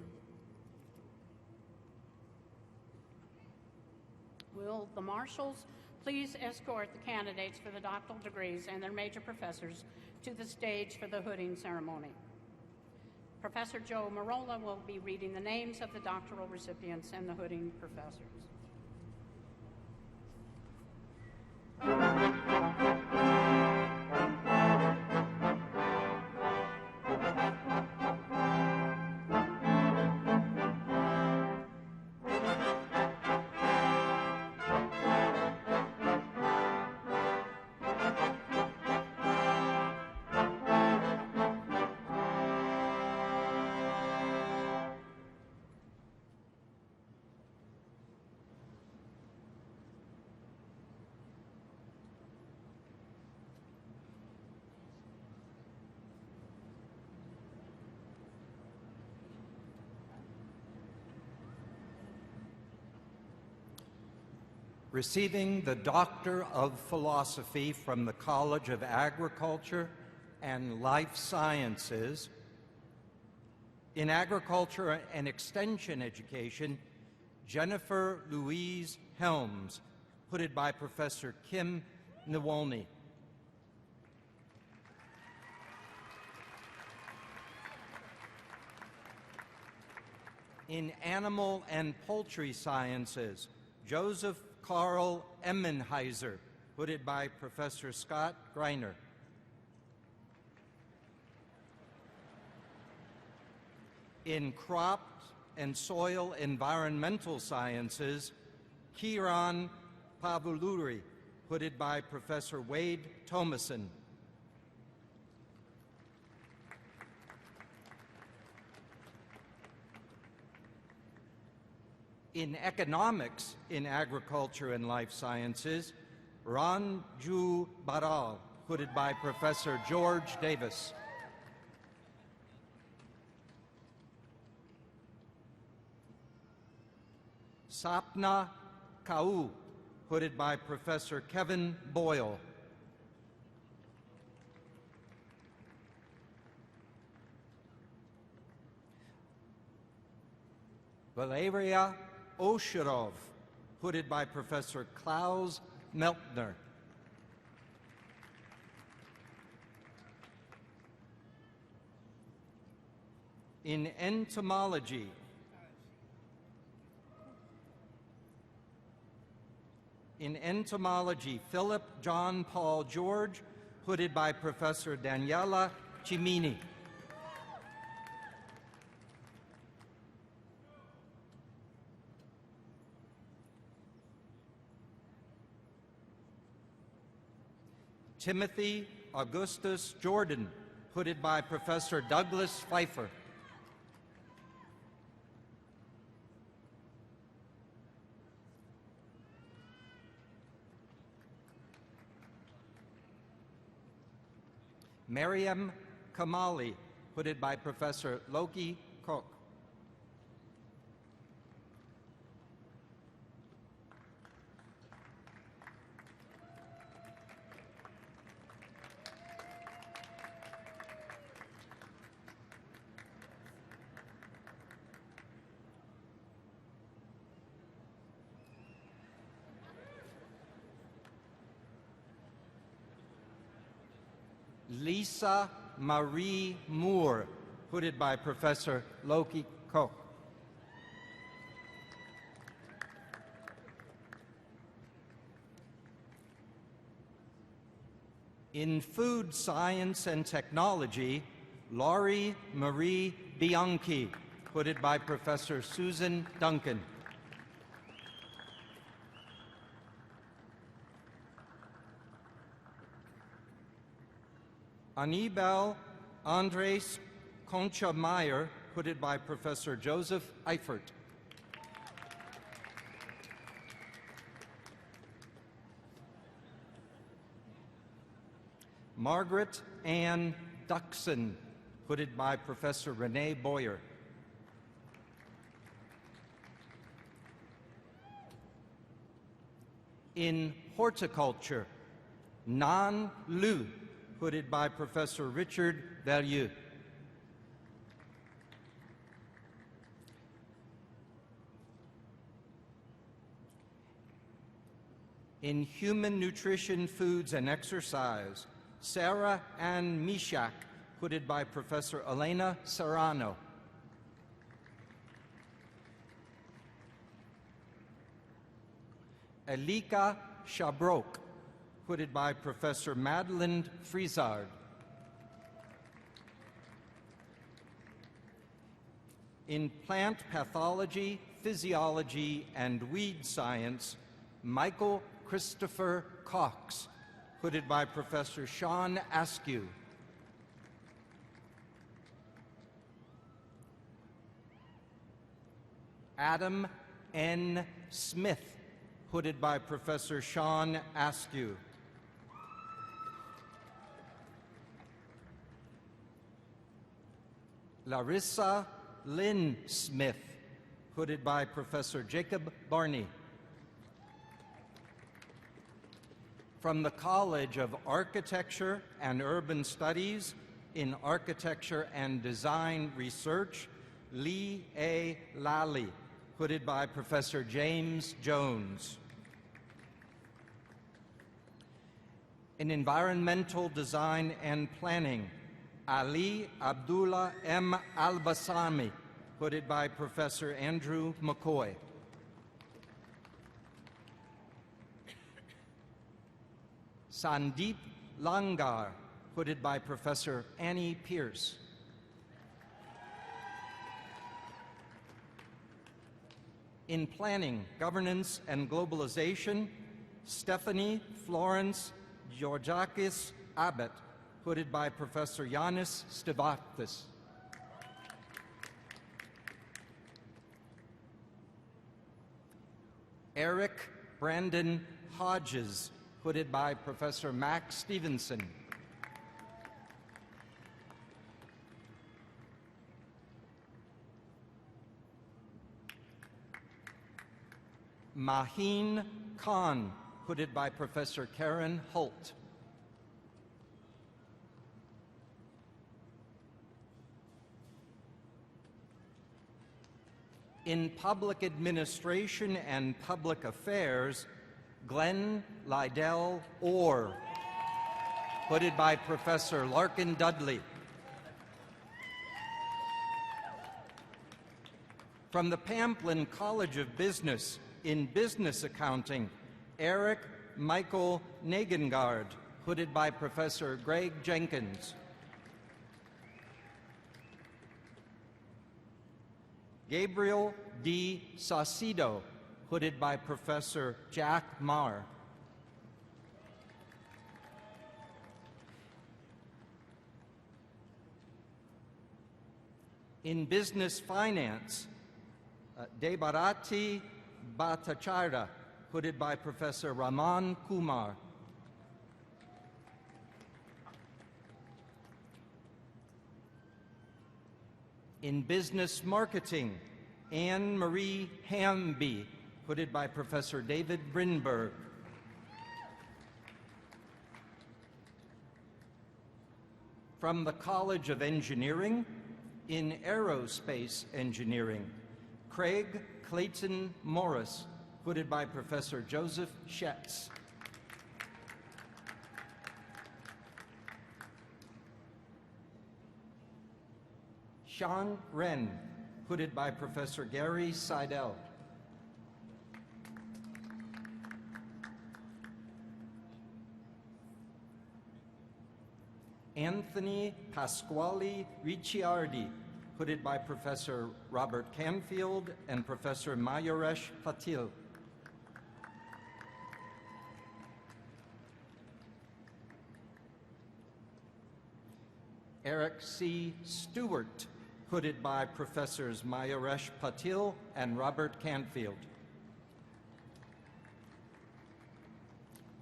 Will the marshals please escort the candidates for the doctoral degrees and their major professors to the stage for the hooding ceremony. Professor Joe Marola will be reading the names of the doctoral recipients and the hooding professors. Receiving the Doctor of Philosophy from the College of Agriculture and Life Sciences. In Agriculture and Extension Education, Jennifer Louise Helms, hooded by Professor Kim Nwolny. In Animal and Poultry Sciences, Joseph Carl Emmenheiser, hooded by Professor Scott Greiner. In Crop and Soil Environmental Sciences, Kiran Pavuluri, hooded by Professor Wade Thomason. In Economics in Agriculture and Life Sciences, Ranju Baral, hooded by Professor George Davis. Sapna Kau, hooded by Professor Kevin Boyle. Valeria Oshirov, hooded by Professor Klaus Meltner. In Entomology, Philip John Paul George, hooded by Professor Daniela Cimini. Timothy Augustus Jordan, hooded by Professor Douglas Pfeiffer. Mariam Kamali, hooded by Professor Loki Kok. Lisa Marie Moore, hooded by Professor Loki Koch. In food science and technology, Laurie Marie Bianchi, hooded by Professor Susan Duncan. Anibal Andres Concha Meyer, hooded by Professor Joseph Eifert. Margaret Ann Duxon, hooded by Professor Renee Boyer. In horticulture, Nan Lu, hooded by Professor Richard Vallieu. In human nutrition, foods, and exercise, Sarah Ann Mishak, hooded by Professor Elena Serrano. Elika Shabrok, hooded by Professor Madeline Frizard. In plant pathology, physiology, and weed science, Michael Christopher Cox, hooded by Professor Sean Askew. Adam N. Smith, hooded by Professor Sean Askew. Larissa Lynn Smith, hooded by Professor Jacob Barney. From the College of Architecture and Urban Studies in Architecture and Design Research, Lee A. Lally, hooded by Professor James Jones. In Environmental Design and Planning, Ali Abdullah M. Al-Basami, hooded by Professor Andrew McCoy. Sandeep Langar, hooded by Professor Annie Pierce. In Planning, Governance, and Globalization, Stephanie Florence Georgakis Abbott, hooded by Professor Yanis Stavakis. Eric Brandon Hodges, hooded by Professor Max Stevenson. Maheen Khan, hooded by Professor Karen Holt. In Public Administration and Public Affairs, Glenn Lydell Orr, hooded by Professor Larkin Dudley. From the Pamplin College of Business, in Business Accounting, Eric Michael Nagengard, hooded by Professor Greg Jenkins. Gabriel D. Saucedo, hooded by Professor Jack Marr. In Business Finance, Debarati Bhattacharya, hooded by Professor Raman Kumar. In Business Marketing, Anne Marie Hamby, hooded by Professor David Brinberg. From the College of Engineering, in Aerospace Engineering, Craig Clayton Morris, hooded by Professor Joseph Schetz. Xiang Ren, hooded by Professor Gary Seidel. Anthony Pasquale Ricciardi, hooded by Professor Robert Canfield and Professor Mayuresh Patil. Eric C. Stewart, hooded by Professors Mayuresh Patil and Robert Canfield.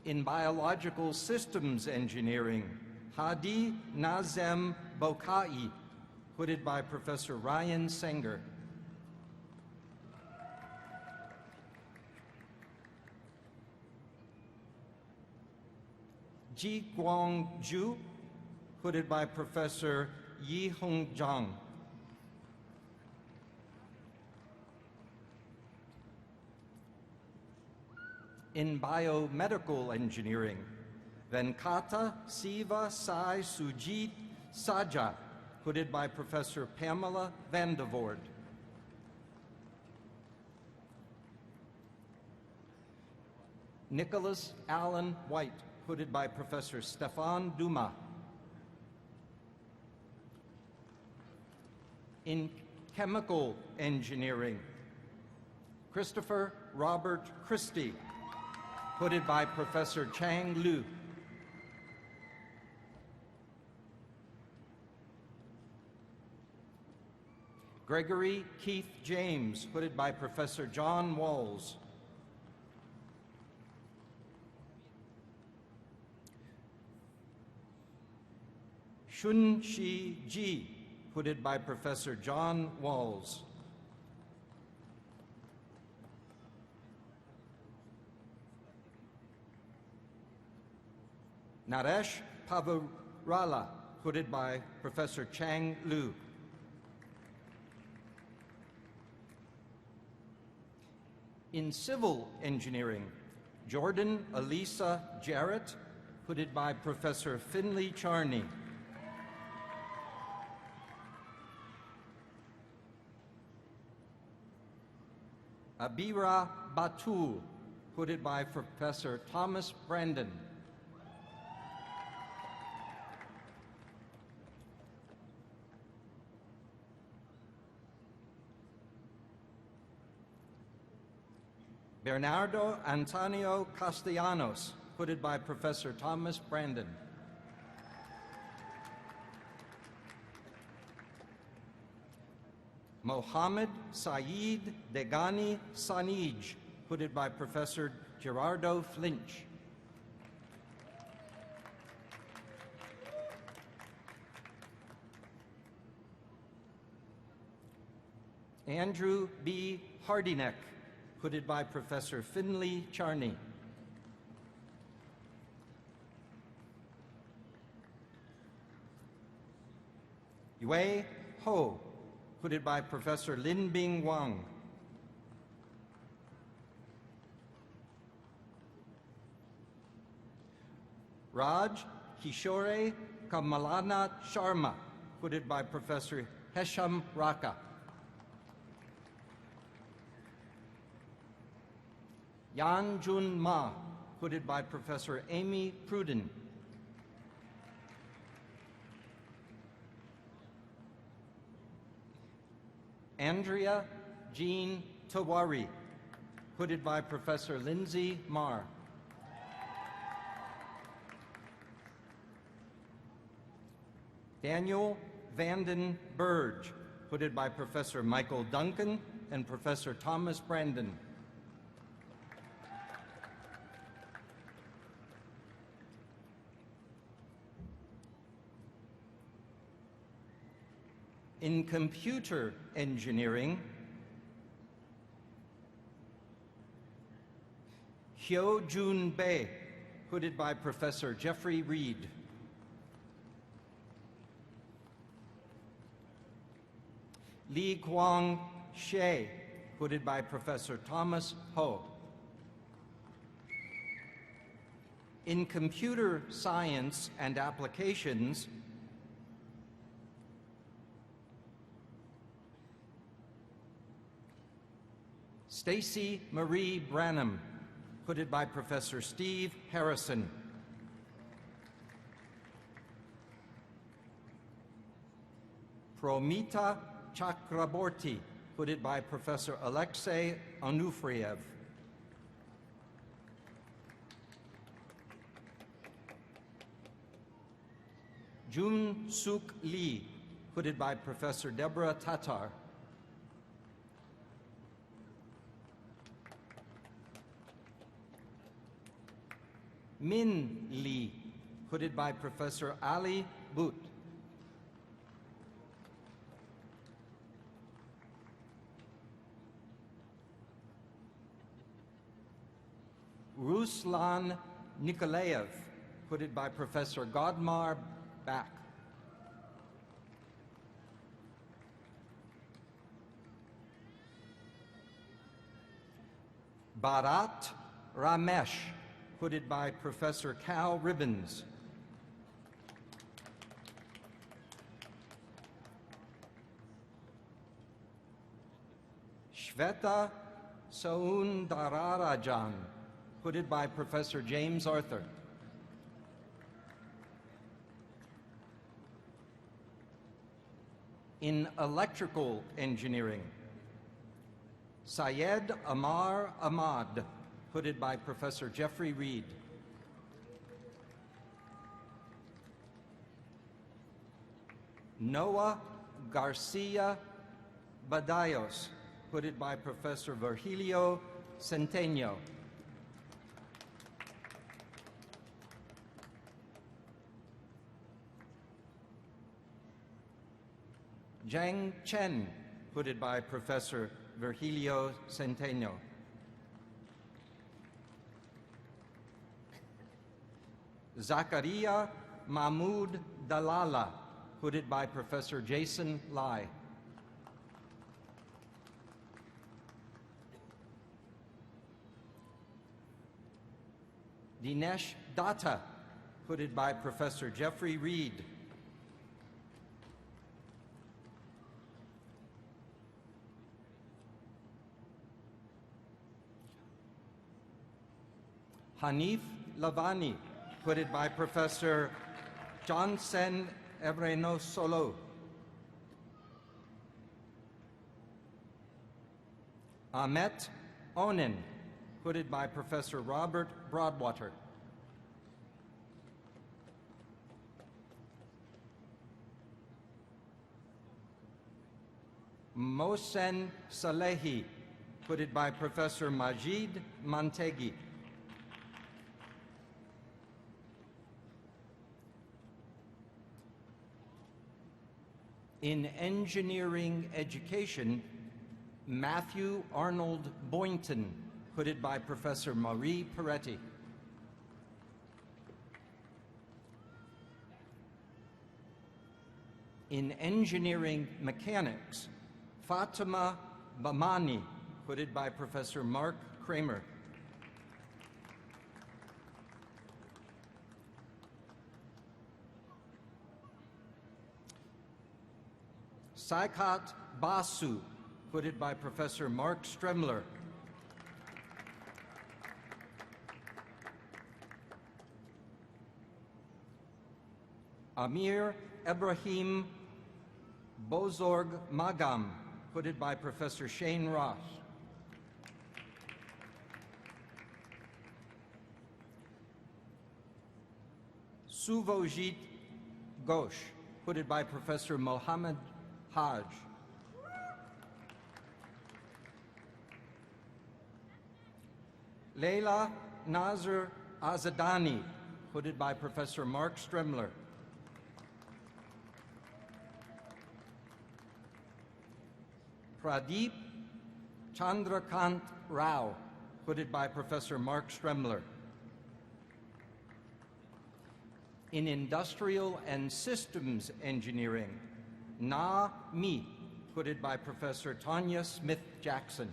In Biological Systems Engineering, Hadi Nazem Bokai, hooded by Professor Ryan Senger. Ji Guang Ju, hooded by Professor Yi Hong Zhang. In Biomedical Engineering, Venkata Siva Sai Sujit Saja, hooded by Professor Pamela Vandevoort. Nicholas Allen White, hooded by Professor Stefan Dumas. In Chemical Engineering, Christopher Robert Christie, hooded by Professor Chang Liu. Gregory Keith James, hooded by Professor John Walls. Shun-Shi Ji, hooded by Professor John Walls. Naresh Pavarala, hooded by Professor Chang Liu. In Civil Engineering, Jordan Elisa Jarrett, hooded by Professor Finley Charney. Abira Batul, hooded by Professor Thomas Brandon. Bernardo Antonio Castellanos, hooded by Professor Thomas Brandon. Mohammed Saeed Degani Sanij, hooded by Professor Gerardo Flinch. Andrew B. Hardineck, hooded by Professor Finley Charney. Yue Ho, hooded by Professor Linbing Wang. Raj Kishore Kamalanath Sharma, hooded by Professor Hesham Raka. Yan Jun Ma, hooded by Professor Amy Pruden. Andrea Jean Tawari, hooded by Professor Lindsay Marr. Daniel Vanden Burge, hooded by Professor Michael Duncan and Professor Thomas Brandon. In computer engineering, Hyo Jun Bae, hooded by Professor Jeffrey Reed. Li Kwang She, hooded by Professor Thomas Ho. In computer science and applications, Stacy Marie Branham, hooded by Professor Steve Harrison. Promita Chakraborty, hooded by Professor Alexei Onufriev. Jun Suk Lee, hooded by Professor Deborah Tatar. Min Lee, hooded by Professor Ali Boot. Ruslan Nikolaev, hooded by Professor Godmar Back. Bharat Ramesh, hooded by Professor Cal Ribbons. Shweta Saundararajan, hooded by Professor James Arthur. In electrical engineering, Syed Amar Ahmad, hooded by Professor Jeffrey Reed. Noah Garcia Badallos, hooded by Professor Virgilio Centeno. Zhang Chen, hooded by Professor Virgilio Centeno. Zakaria Mahmoud Dalala, hooded by Professor Jason Lai. Dinesh Datta, hooded by Professor Jeffrey Reed. Hanif Lavani, hooded by Professor Johnson Evreno Solo. Ahmet Onen, hooded by Professor Robert Broadwater. Mohsen Salehi, hooded by Professor Majid Mantegi. In engineering education, Matthew Arnold Boynton, hooded by Professor Marie Peretti. In engineering mechanics, Fatima Bamani, hooded by Professor Mark Kramer. Saikat Basu, hooded by Professor Mark Stremler. Amir Ibrahim Bozorg Magam, hooded by Professor Shane Ross. Suvojit Ghosh, hooded by Professor Mohammed Haj. Leila Nazar Azadani, hooded by Professor Mark Stremler. Pradeep Chandrakant Rao, hooded by Professor Mark Stremler. In industrial and systems engineering, Na Mi, hooded by Professor Tanya Smith-Jackson.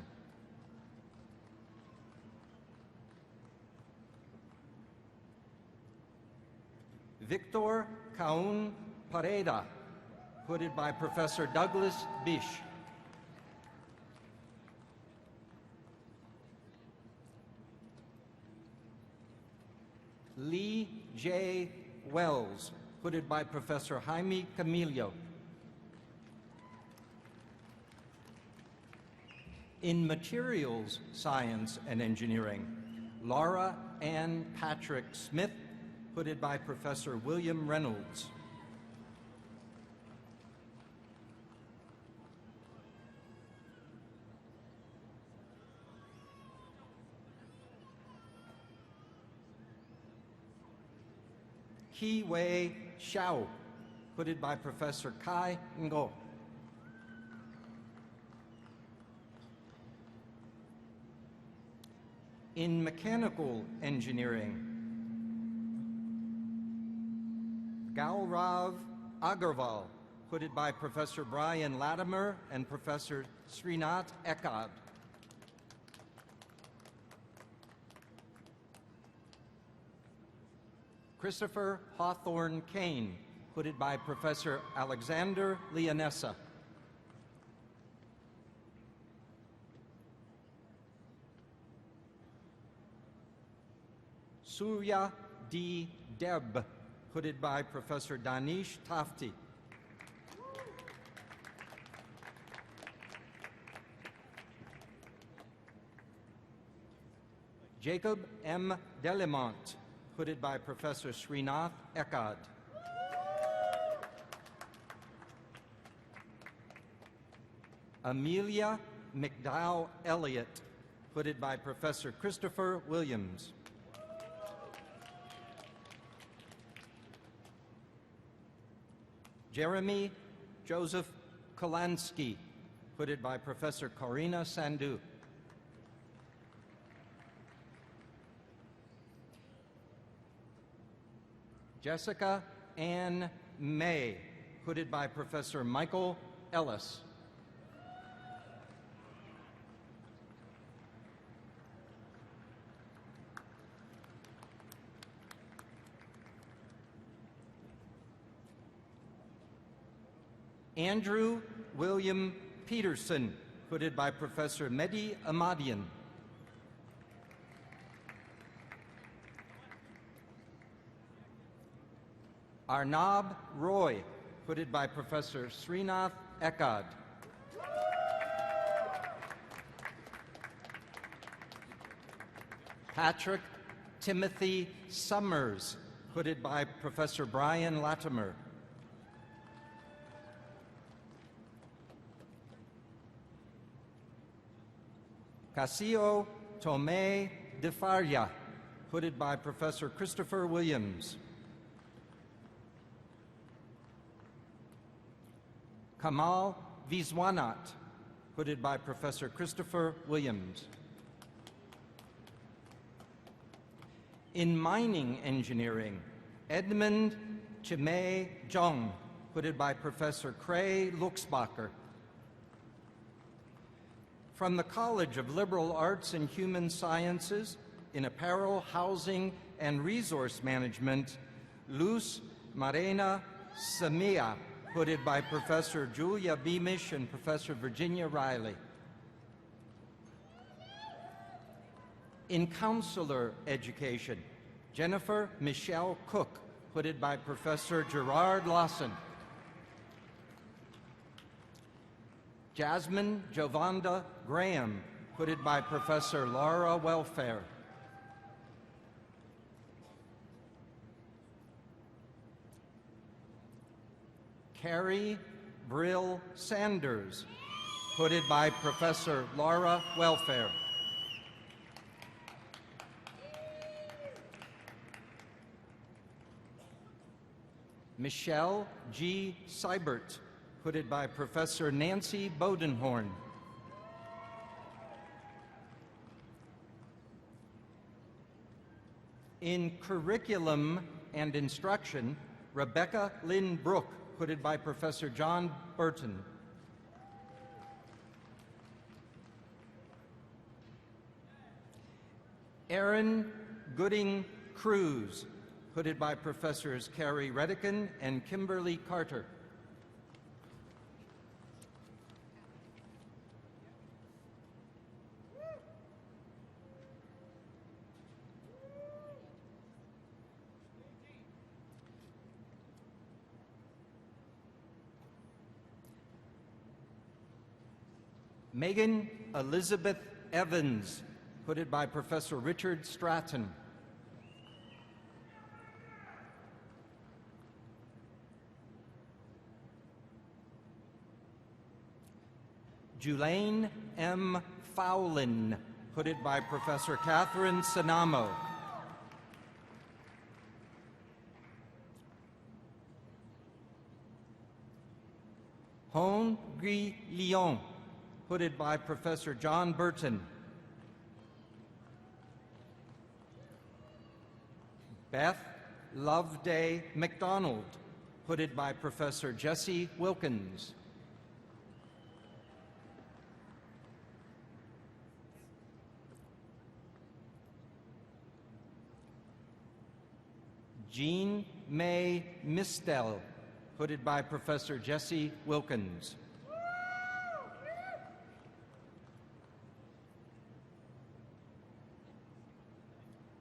Victor Kaun Pareda, hooded by Professor Douglas Bish. Lee J. Wells, hooded by Professor Jaime Camillo. In Materials Science and Engineering, Laura Ann Patrick Smith, hooded by Professor William Reynolds. Ki Wei Xiao, hooded by Professor Kai Ngo. In Mechanical Engineering, Gaurav Agarwal, hooded by Professor Brian Latimer and Professor Srinath Ekad. Christopher Hawthorne Kane, hooded by Professor Alexander Leonessa. Surya D. Deb, hooded by Professor Danish Tafti. Jacob M. Delimont, hooded by Professor Srinath Ekad. Amelia McDowell Elliott, hooded by Professor Christopher Williams. Jeremy Joseph Kolansky, hooded by Professor Corina Sandhu. Jessica Ann May, hooded by Professor Michael Ellis. Andrew William Peterson, hooded by Professor Mehdi Ahmadian. Arnab Roy, hooded by Professor Srinath Ekad. Patrick Timothy Summers, hooded by Professor Brian Latimer. Casio Tomé de Faria, hooded by Professor Christopher Williams. Kamal Viswanat, hooded by Professor Christopher Williams. In Mining Engineering, Edmund Chimay Zhong, hooded by Professor Cray Luxbacher. From the College of Liberal Arts and Human Sciences in Apparel, Housing, and Resource Management, Luz Marena Samia, hooded by Professor Julia Beamish and Professor Virginia Riley. In Counselor Education, Jennifer Michelle Cook, hooded by Professor Gerard Lawson. Jasmine Jovanda Graham, hooded by Professor Laura Welfare. Carrie Brill Sanders, hooded by Professor Laura Welfare. Michelle G. Seibert, hooded by Professor Nancy Bodenhorn. In Curriculum and Instruction, Rebecca Lynn Brooke, hooded by Professor John Burton. Erin Gooding Cruz, hooded by Professors Carrie Redican and Kimberly Carter. Megan Elizabeth Evans, hooded by Professor Richard Stratton. Julaine M. Fowlin, hooded by Professor Catherine Sanamo. Hon Gui Lyon, hooded by Professor John Burton. Beth Loveday McDonald, hooded by Professor Jesse Wilkins. Jean May Mistel, hooded by Professor Jesse Wilkins.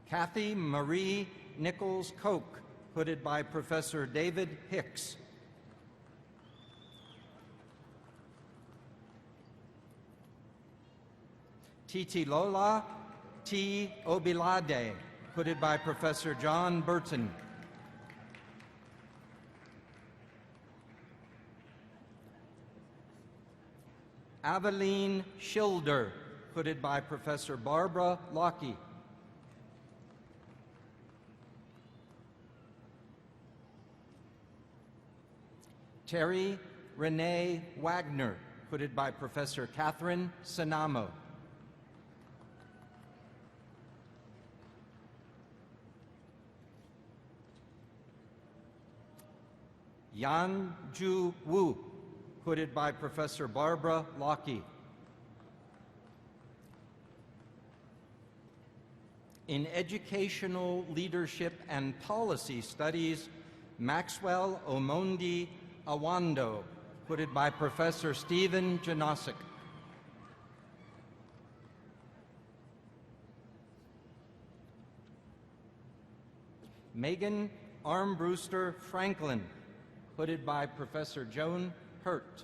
Kathy Marie Nichols Koch, hooded by Professor David Hicks. Titilola T. Obilade, hooded by Professor John Burton. Aveline Schilder, hooded by Professor Barbara Lockie. Terry Renee Wagner, hooded by Professor Catherine Sanamo. Yan Ju Wu, hooded by Professor Barbara Lockie. In Educational Leadership and Policy Studies, Maxwell Omondi Awando, hooded by Professor Stephen Janosic. Megan Armbruster Franklin, hooded by Professor Joan Hurt.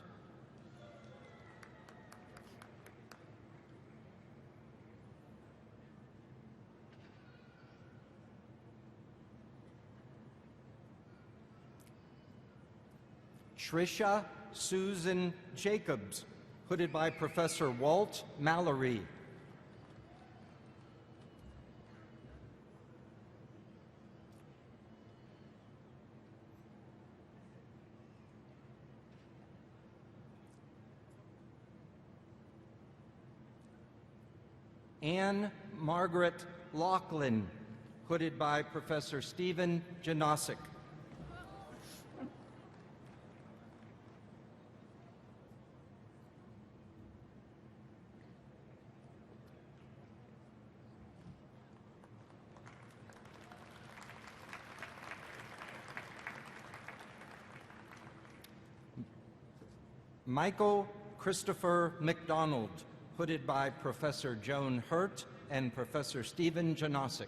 Trisha Susan Jacobs, hooded by Professor Walt Mallory. Anne Margaret Laughlin, hooded by Professor Stephen Janosic. Michael Christopher McDonald, hooded by Professor Joan Hurt and Professor Stephen Janosic.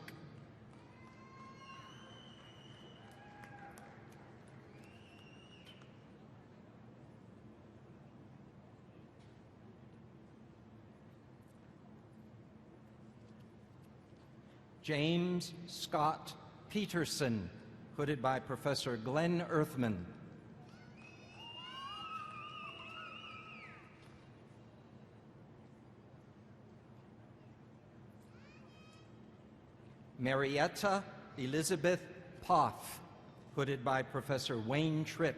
James Scott Peterson, hooded by Professor Glenn Earthman. Marietta Elizabeth Poff, hooded by Professor Wayne Tripp.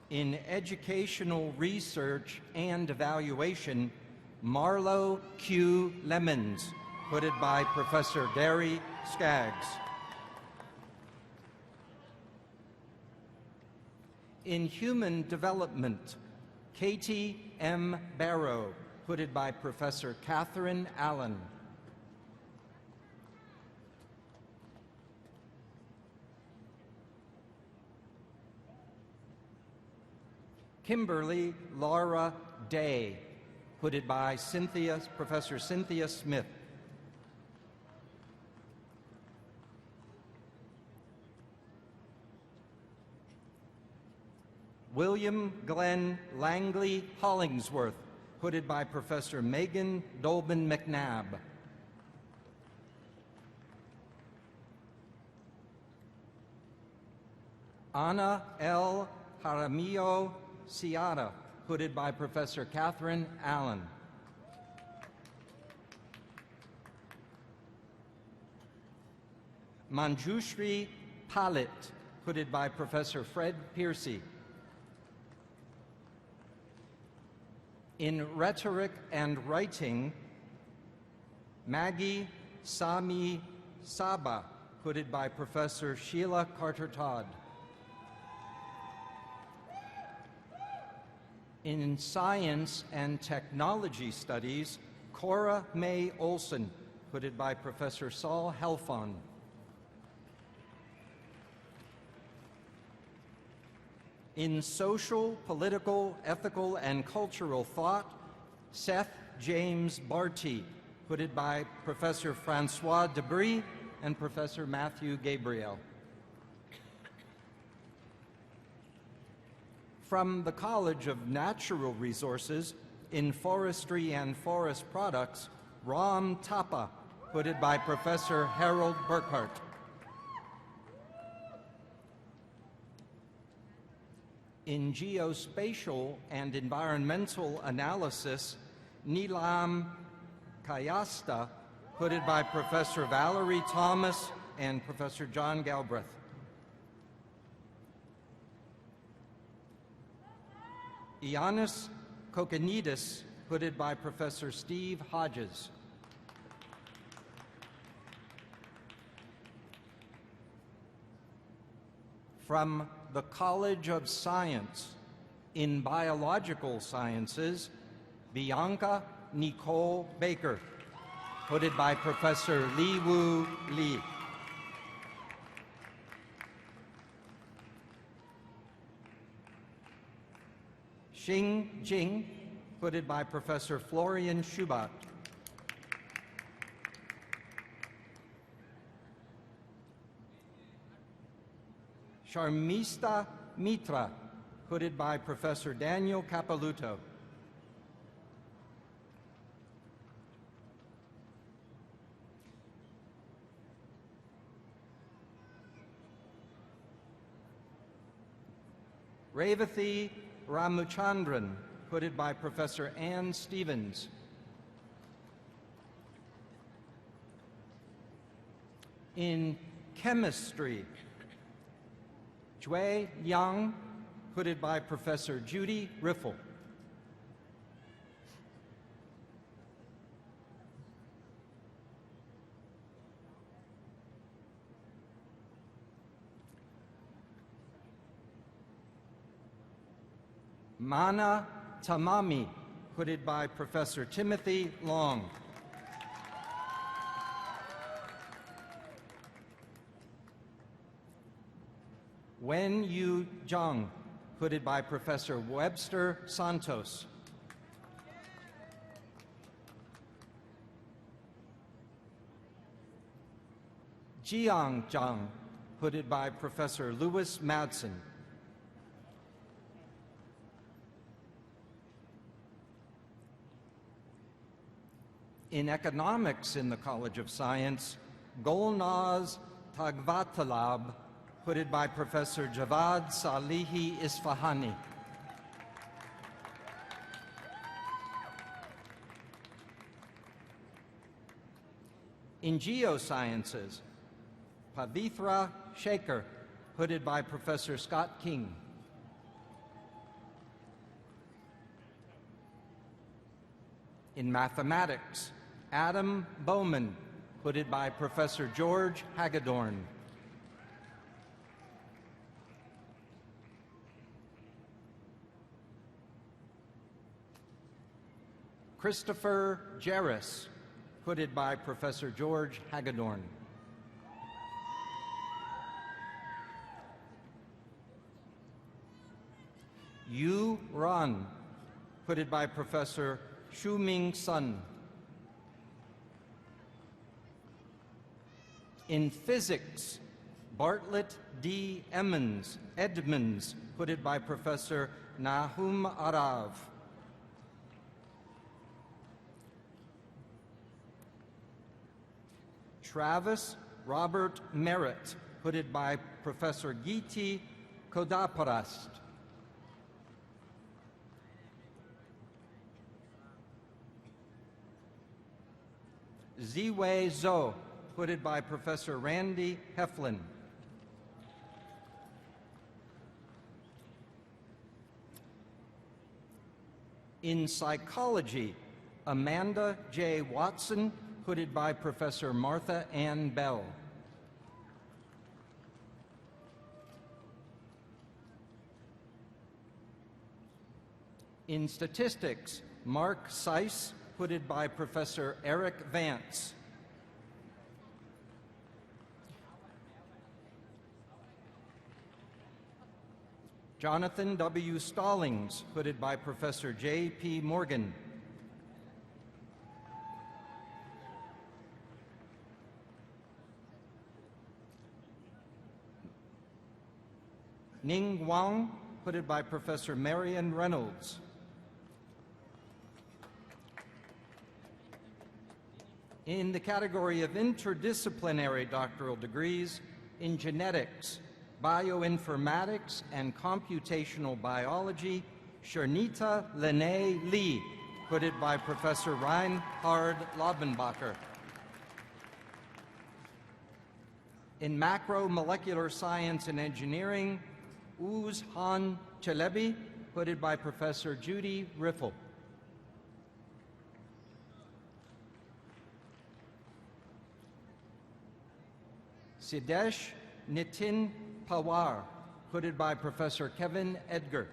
In Educational Research and Evaluation, Marlo Q. Lemons, hooded by Professor Gary Skaggs. In Human Development, Katie M. Barrow, hooded by Professor Catherine Allen. Kimberly Laura Day, hooded by Professor Cynthia Smith. William Glenn Langley Hollingsworth, hooded by Professor Megan Dolben McNabb. Ana L. Jaramillo Ciara, hooded by Professor Catherine Allen. Manjushri Palit, hooded by Professor Fred Piercy. In Rhetoric and Writing, Maggie Sami Saba, hooded by Professor Sheila Carter-Todd. In Science and Technology Studies, Cora May Olson, hooded by Professor Saul Helfon. In Social, Political, Ethical, and Cultural Thought, Seth James Barty, hooded by Professor Francois Debris and Professor Matthew Gabriel. From the College of Natural Resources, in Forestry and Forest Products, Ram Thapa, hooded by Professor Harold Burkhart. In Geospatial and Environmental Analysis, Neelam Kayasta, hooded by Professor Valerie Thomas and Professor John Galbraith. Ioannis Kokonidis, hooded by Professor Steve Hodges. From the College of Science, in Biological Sciences, Bianca Nicole Baker, hooded by Professor Li Wu Li. Xing Jing, hooded by Professor Florian Schubert. Sharmista Mitra, hooded by Professor Daniel Capiluto. Revathi Ramuchandran, hooded by Professor Ann Stevens. In Chemistry, Jue Yang, hooded by Professor Judy Riffle. Mana Tamami, hooded by Professor Timothy Long. Wen Yu Zhang, hooded by Professor Webster Santos. Jiang Zhang, hooded by Professor Louis Madsen. In Economics in the College of Science, Golnaz Tagvatalab, hooded by Professor Javad Salihi Isfahani. In Geosciences, Pavithra Shaker, hooded by Professor Scott King. In Mathematics, Adam Bowman, hooded by Professor George Hagedorn. Christopher Jarris, hooded by Professor George Hagedorn. Yu Ran, hooded by Professor Shu-Ming Sun. In Physics, Bartlett D. Edmonds, hooded by Professor Nahum Arav. Travis Robert Merritt, hooded by Professor Giti Kodaparast. Ziwei Zhou, hooded by Professor Randy Heflin. In psychology, Amanda J. Watson, hooded by Professor Martha Ann Bell. In statistics, Mark Seiss, hooded by Professor Eric Vance. Jonathan W. Stallings, hooded by Professor J.P. Morgan. Ning Wang, hooded by Professor Marion Reynolds. In the category of interdisciplinary doctoral degrees, in genetics, bioinformatics, and computational biology, Shernita Lene Lee, hooded by Professor Reinhard Laubenbacher. In macromolecular science and engineering, Uz Han Chelebi, hooded by Professor Judy Riffle. Sidesh Nitin Pawar, hooded by Professor Kevin Edgar.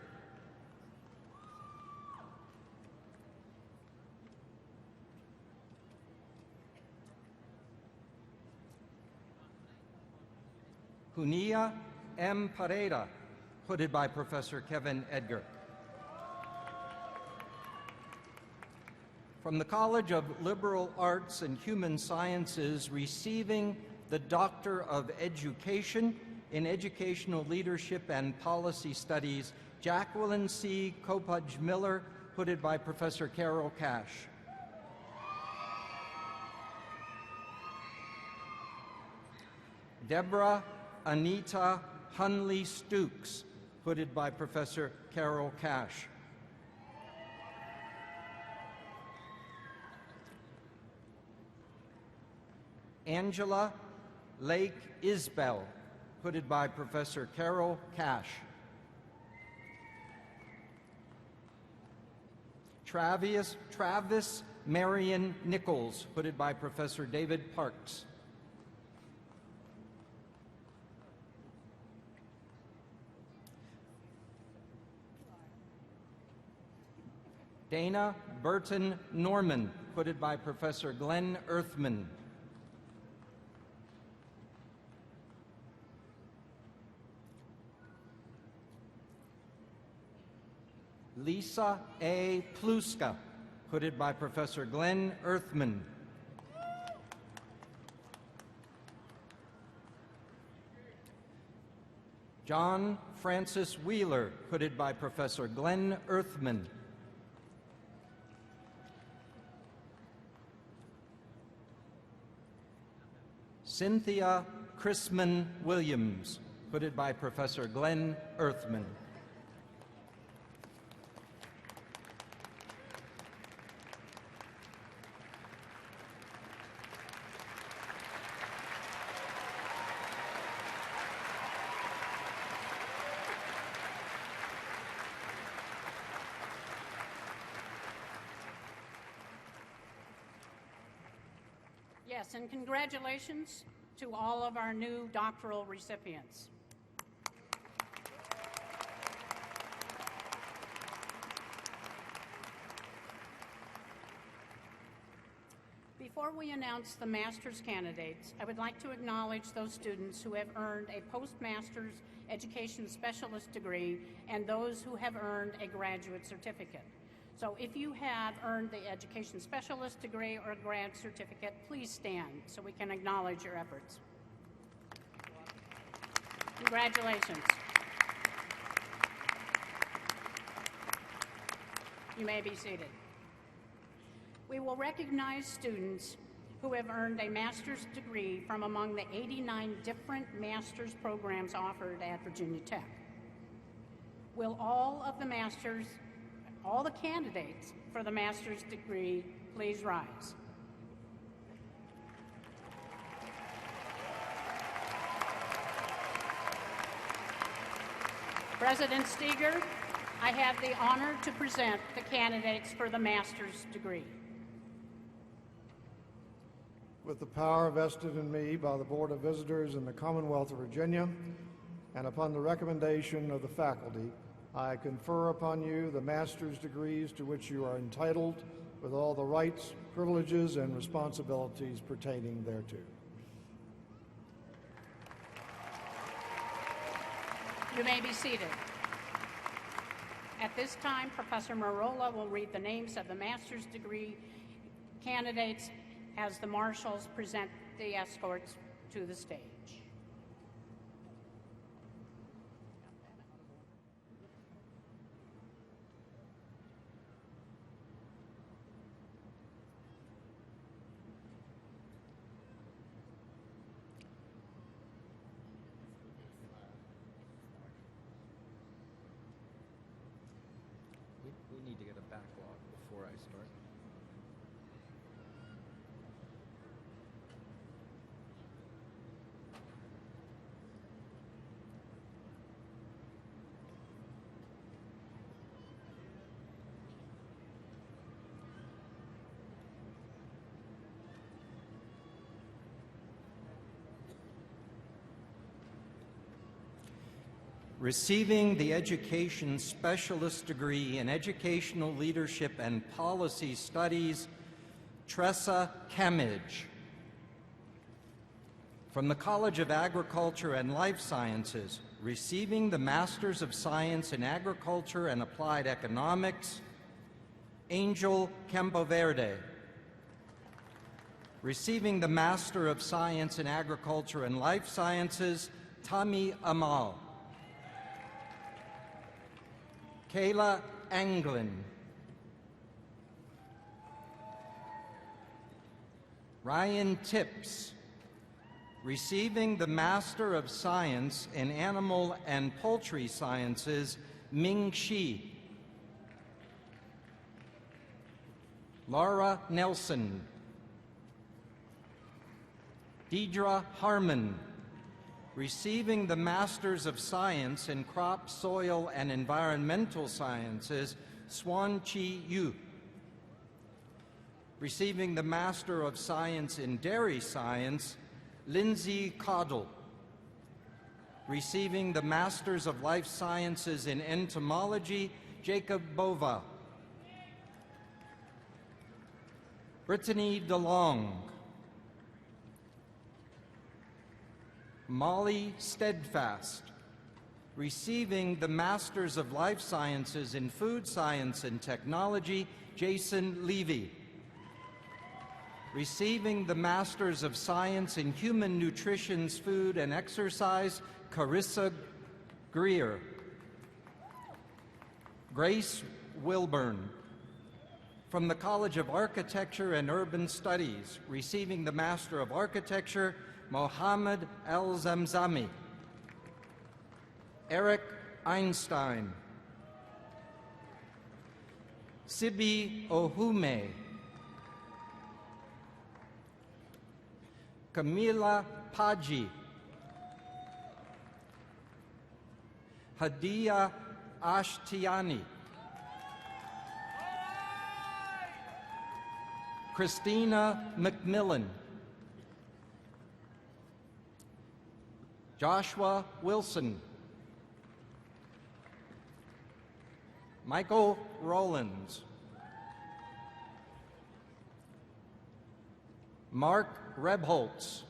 Hunia M. Pareda, hooded by Professor Kevin Edgar. From the College of Liberal Arts and Human Sciences, receiving the Doctor of Education in Educational Leadership and Policy Studies, Jacqueline C. Kopudge Miller, hooded by Professor Carol Cash. Deborah Anita Hunley Stooks, hooded by Professor Carol Cash. Angela Lake Isbell, hooded by Professor Carol Cash. Travis Marion Nichols, hooded by Professor David Parks. Dana Burton Norman, hooded by Professor Glenn Earthman. Lisa A. Pluska, hooded by Professor Glenn Earthman. John Francis Wheeler, hooded by Professor Glenn Earthman. Cynthia Chrisman Williams, hooded by Professor Glenn Earthman. Yes, and congratulations to all of our new doctoral recipients. Before we announce the master's candidates, I would like to acknowledge those students who have earned a postmaster's education specialist degree and those who have earned a graduate certificate. So if you have earned the education specialist degree or a grad certificate, please stand so we can acknowledge your efforts. Congratulations. You may be seated. We will recognize students who have earned a master's degree from among the 89 different master's programs offered at Virginia Tech. Will all the candidates for the master's degree please rise? President Steger, I have the honor to present the candidates for the master's degree. With the power vested in me by the Board of Visitors in the Commonwealth of Virginia, and upon the recommendation of the faculty, I confer upon you the master's degrees to which you are entitled, with all the rights, privileges, and responsibilities pertaining thereto. You may be seated. At this time, Professor Marola will read the names of the master's degree candidates as the marshals present the escorts to the stage. We need to get a backlog before I start. Receiving the Education Specialist degree in Educational Leadership and Policy Studies, Tressa Kemage. From the College of Agriculture and Life Sciences, receiving the Masters of Science in Agriculture and Applied Economics, Angel Campoverde. Receiving the Master of Science in Agriculture and Life Sciences, Tami Amal. Kayla Anglin. Ryan Tips, receiving the Master of Science in Animal and Poultry Sciences, Ming Shi. Laura Nelson. Deidre Harmon, receiving the Masters of Science in Crop, Soil, and Environmental Sciences, Swan Chi Yu. Receiving the Master of Science in Dairy Science, Lindsay Caudle. Receiving the Masters of Life Sciences in Entomology, Jacob Bova. Brittany DeLong. Molly Steadfast, receiving the Masters of Life Sciences in Food Science and Technology, Jason Levy. Receiving the Masters of Science in Human Nutrition, Food, and Exercise, Carissa Greer. Grace Wilburn. From the College of Architecture and Urban Studies, receiving the Master of Architecture, Mohammed El-Zamzami. Eric Einstein. Sibi Ohume. Camila Paji. Hadia Ashtiani. Christina McMillan. Joshua Wilson. Michael Rollins. Mark Rebholz.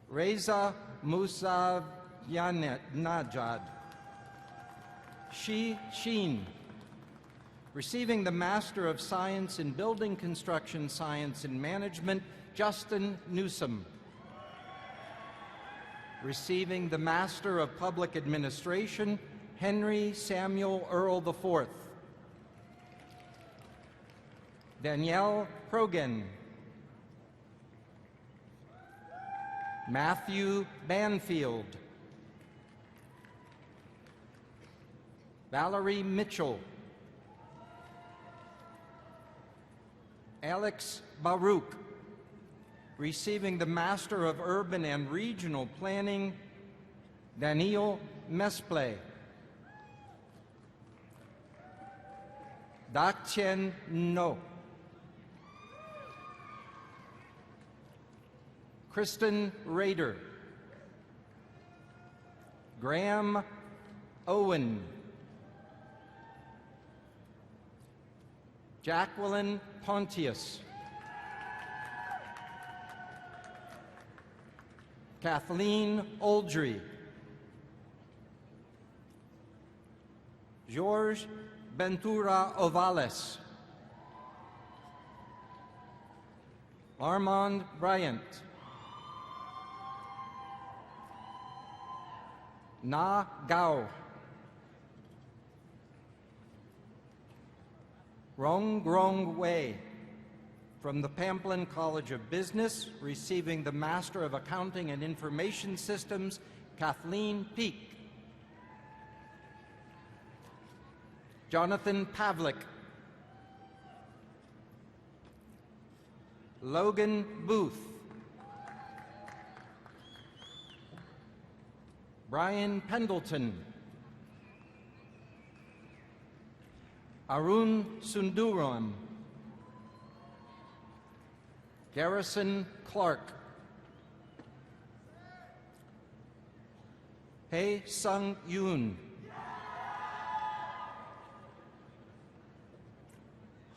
Reza Musa Najad. Shi Sheen. Receiving the Master of Science in Building Construction Science and Management, Justin Newsom. receiving the Master of Public Administration, Henry Samuel Earl IV. Danielle Progen. Matthew Banfield. Valerie Mitchell. Alex Baruch, receiving the Master of Urban and Regional Planning, Daniel Mesple. Dak Chien No. Kristen Rader. Graham Owen. Jacqueline Pontius. Kathleen Oldry. George Ventura Ovales. Armand Bryant. Na Gao. Rong Grong Wei, from the Pamplin College of Business, receiving the Master of Accounting and Information Systems, Kathleen Peak. Jonathan Pavlik. Logan Booth. Brian Pendleton. Arun Sunduram. Garrison Clark. Hei Sung Yoon.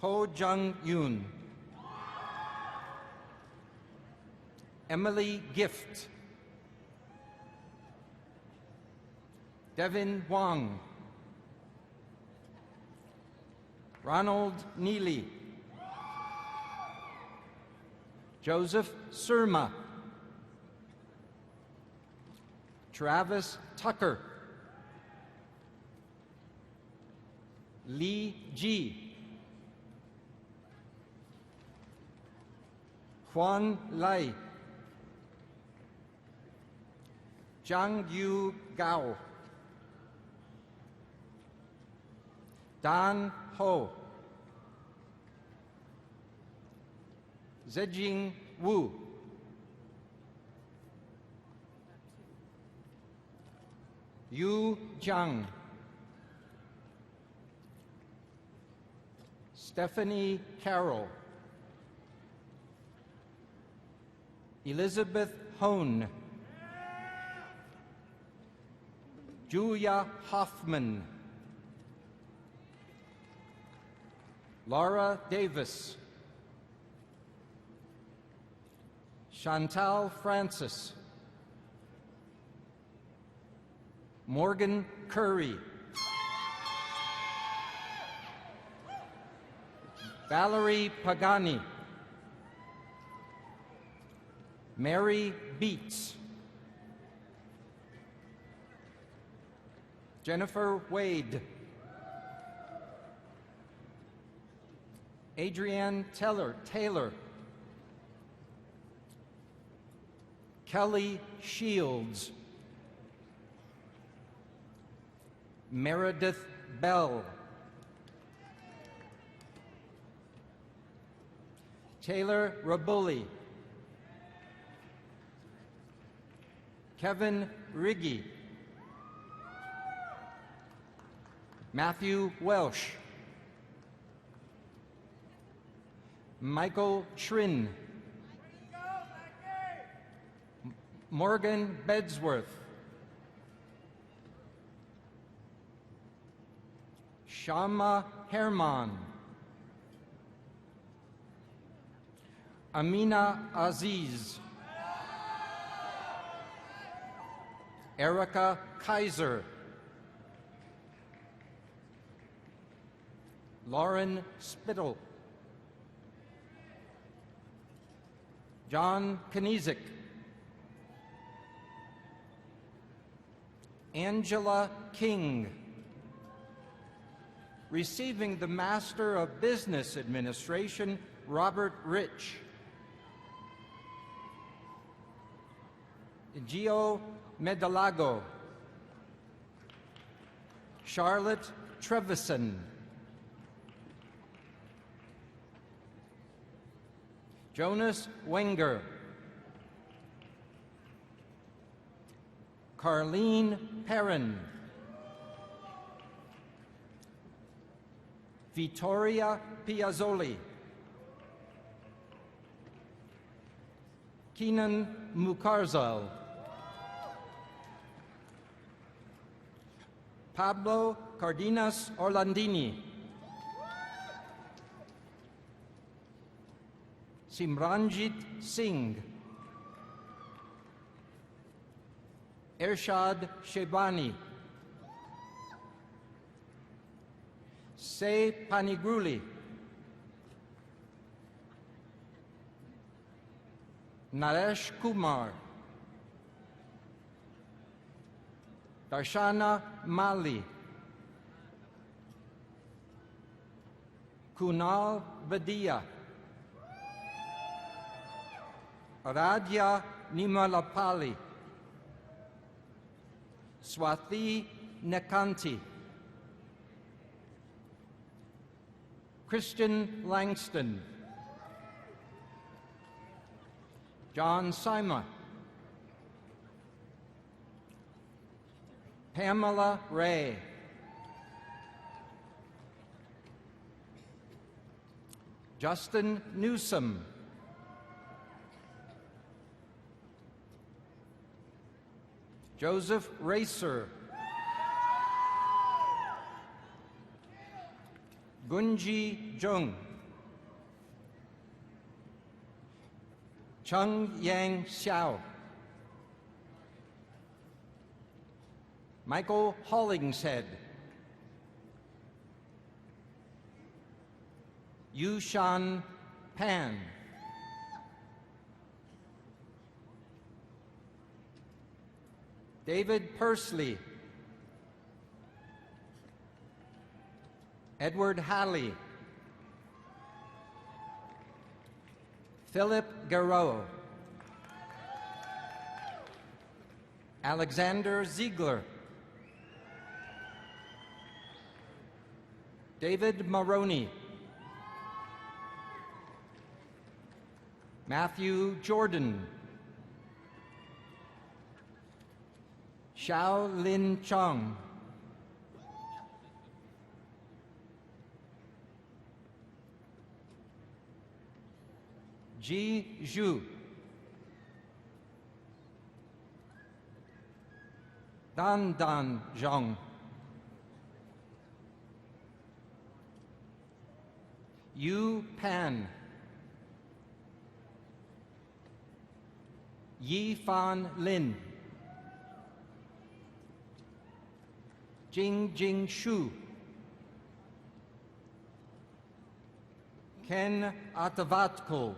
Ho Jung Yoon. Emily Gift. Devin Wang. Ronald Neely. Joseph Surma. Travis Tucker. Lee Ji. Huan Lai. Zhang Yu Gao. Dan Ho. Zejing Wu. Yu Zhang. Stephanie Carroll. Elizabeth Hone. Julia Hoffman. Laura Davis. Chantal Francis. Morgan Curry. Valerie Pagani. Mary Beats. Jennifer Wade. Adrienne Taylor. Kelly Shields. Meredith Bell. Taylor Rabulli. Kevin Riggy. Matthew Welsh. Michael Schrin. Morgan Bedsworth. Shama Herman. Amina Aziz. Erica Kaiser. Lauren Spittle. John Kniezek. Angela King. Receiving the Master of Business Administration, Robert Rich. Gio Medalago. Charlotte Trevison. Jonas Wenger. Carlene Perrin. Vittoria Piazzoli. Keenan Mukarzal. Pablo Cardenas Orlandini. Simranjit Singh. Ershad Shebani. Se Panigruli. Naresh Kumar. Darshana Mali. Kunal Badia. Radhya Nimalapali. Swathi Nekanti. Christian Langston. John Sima. Pamela Ray. Justin Newsom. Joseph Racer. Gunji Jung. Chung Yang Xiao. Michael Hollingshead. Yushan Pan. David Pursley. Edward Halley. Philip Garreau. Alexander Ziegler. David Maroney. Matthew Jordan. Xiao Lin Chong. Ji Zhu. Dan Dan Zhang. Yu Pan. Yi Fan Lin. Jing Jing Shu. Ken Atavatko.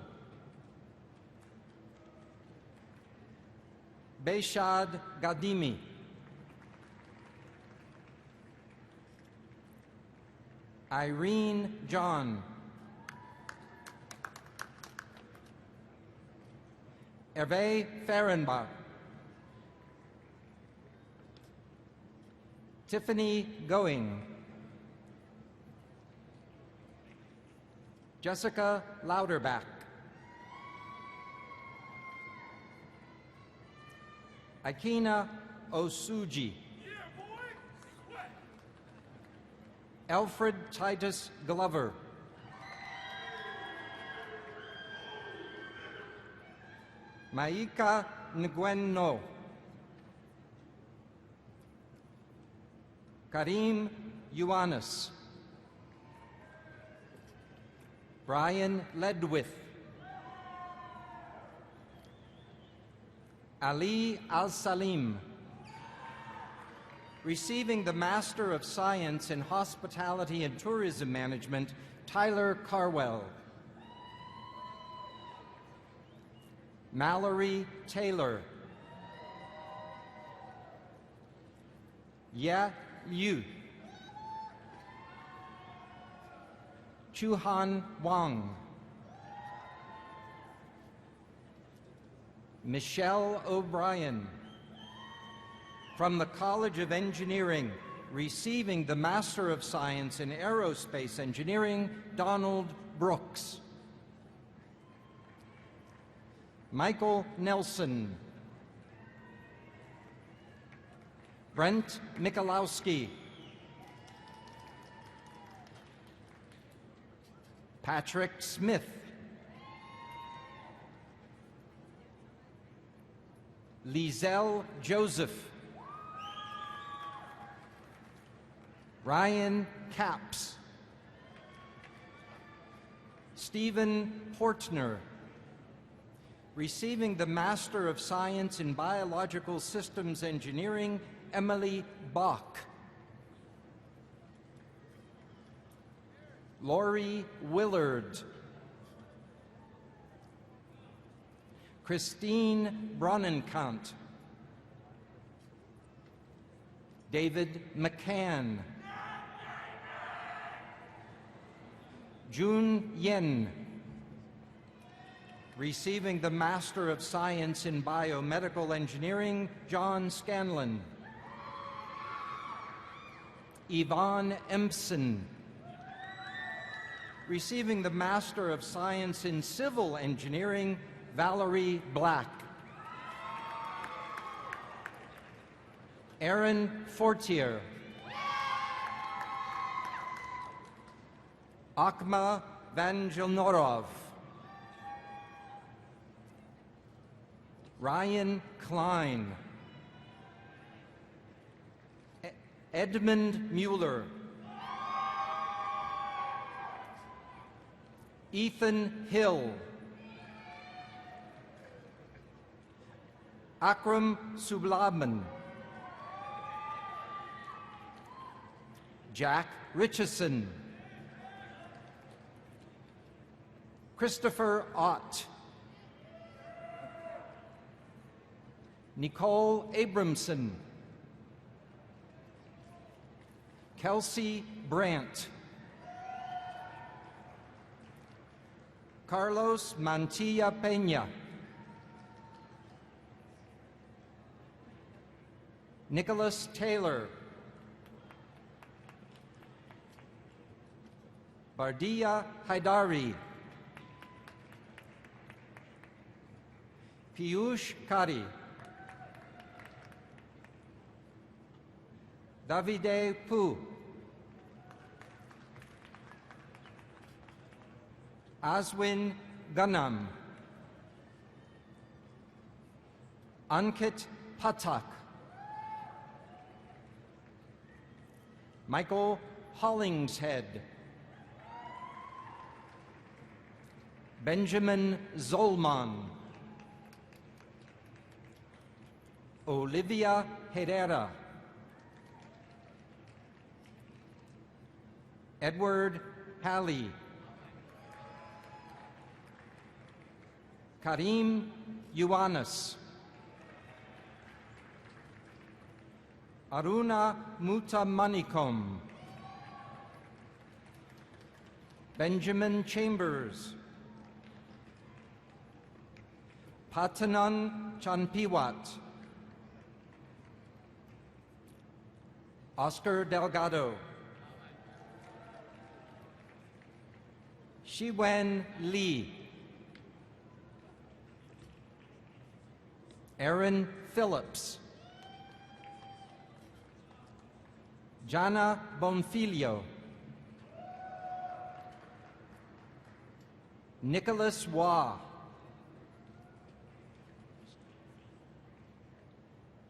Beshad Gadimi. Irene John. Hervé Fehrenbach. Tiffany Going. Jessica Lauterbach. Akina Osuji. Alfred Titus Glover. Maika Nguyen-No. Karim Ioannis. Brian Ledwith. Ali Al-Salim. Receiving the Master of Science in Hospitality and Tourism Management, Tyler Carwell. Mallory Taylor. Ye Liu, Chuhan Wang, Michelle O'Brien, from the College of Engineering, receiving the Master of Science in Aerospace Engineering, Donald Brooks. Michael Nelson, Brent Michalowski, Patrick Smith, Lizelle Joseph, Ryan Capps, Stephen Portner, receiving the Master of Science in Biological Systems Engineering, Emily Bach. Lori Willard, Christine Bronnenkamp, David McCann, Jun Yen, receiving the Master of Science in Biomedical Engineering, John Scanlon, Yvonne Empson, receiving the Master of Science in Civil Engineering, Valerie Black, Aaron Fortier, Akma Vangelnorov, Ryan Klein, Edmund Mueller, Ethan Hill, Akram Sublabman, Jack Richardson, Christopher Ott, Nicole Abramson, Kelsey Brandt, Carlos Mantilla Peña, Nicholas Taylor, Bardia Haidari, Piyush Kari, Davide Pu, Aswin Ganam, Ankit Patak, Michael Hollingshead, Benjamin Zolman, Olivia Herrera, Edward Halley, Karim Ioannis, Aruna Mutamanikom, Benjamin Chambers, Patanan Chanpiwat, Oscar Delgado, Shiwen Lee, Aaron Phillips, Jana Bonfilio, Nicholas Waugh,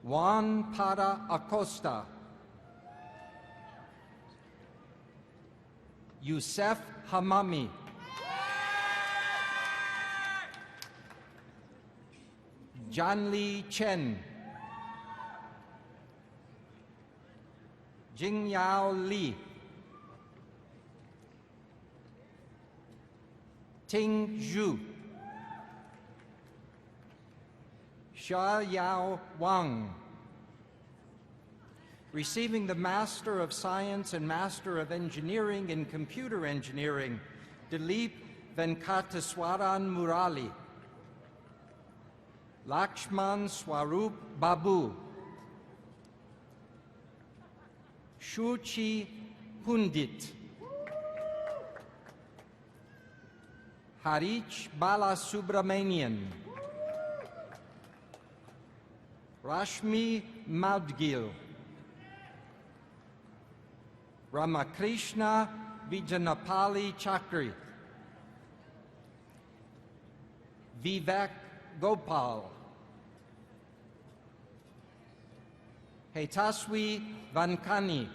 Juan Para Acosta, Youssef Hamami, Janli Chen, Jingyao Li, Ting Zhu, Sha Yao Wang, Receiving the Master of Science and Master of Engineering in Computer Engineering, Dilip Venkataswaran Murali. Lakshman Swarup Babu. Shuchi Pundit. Harich Balasubramanian. Rashmi Madgil. Ramakrishna Vijanapali Chakri. Vivek Gopal. Hetaswi Vankani.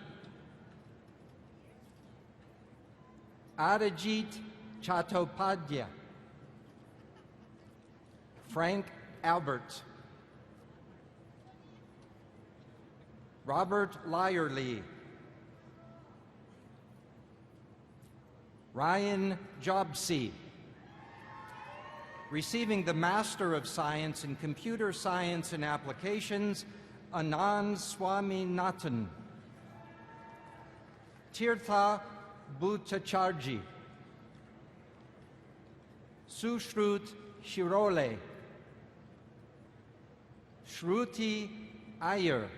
Arijit Chattopadhyay. Frank Albert. Robert Lyerly. Ryan Jobsey. Receiving the Master of Science in Computer Science and Applications, Anand Swaminathan. Tirtha Bhuttacharji. Sushrut Shirole. Shruti Iyer.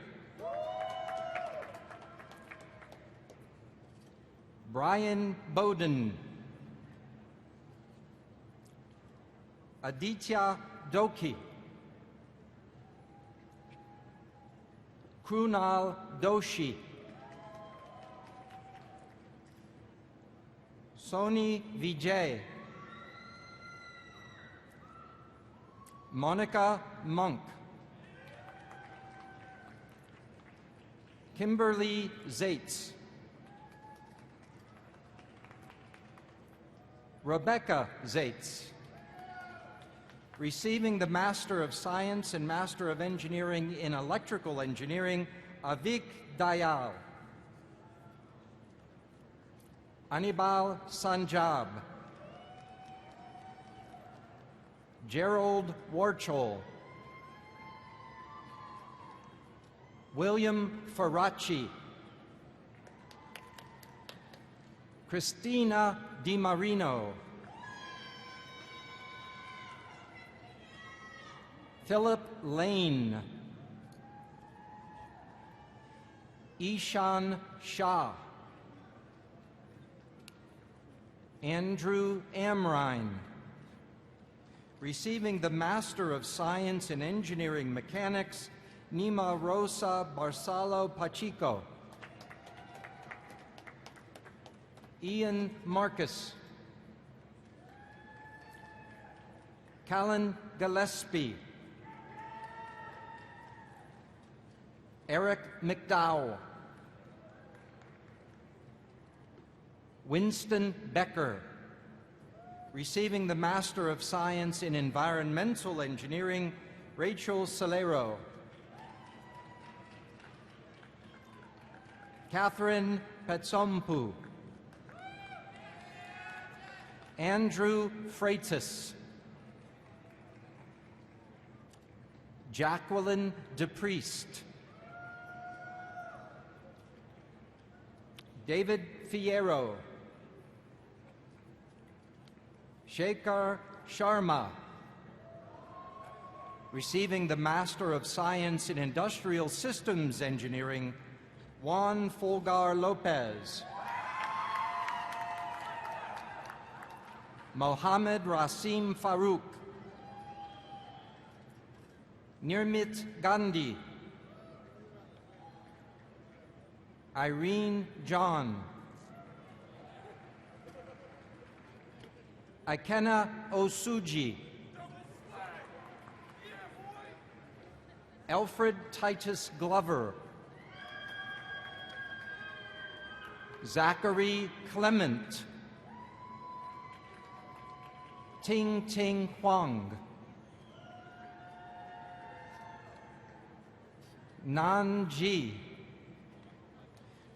Brian Bowden. Aditya Doki. Krunal Doshi. Soni Vijay. Monica Monk. Kimberly Zaitz. Rebecca Zaitz. Receiving the Master of Science and Master of Engineering in Electrical Engineering, Avik Dayal. Anibal Sanjab. Gerald Warchol. William Faraci. Christina DiMarino. Philip Lane. Ishan Shah. Andrew Amrine. Receiving the Master of Science in Engineering Mechanics, Nima Rosa Barsalo Pachico. Ian Marcus. Callan Gillespie. Eric McDowell. Winston Becker. Receiving the Master of Science in Environmental Engineering, Rachel Solero. Catherine Petsompu. Andrew Freitas. Jacqueline DePriest. David Fierro. Shekhar Sharma. Receiving the Master of Science in Industrial Systems Engineering, Juan Folgar Lopez. Mohammed Rasim Farouk. Nirmit Gandhi. Irene John. Ikenna Osuji. Alfred Titus Glover. Zachary Clement. Ting Ting Huang. Nan Ji.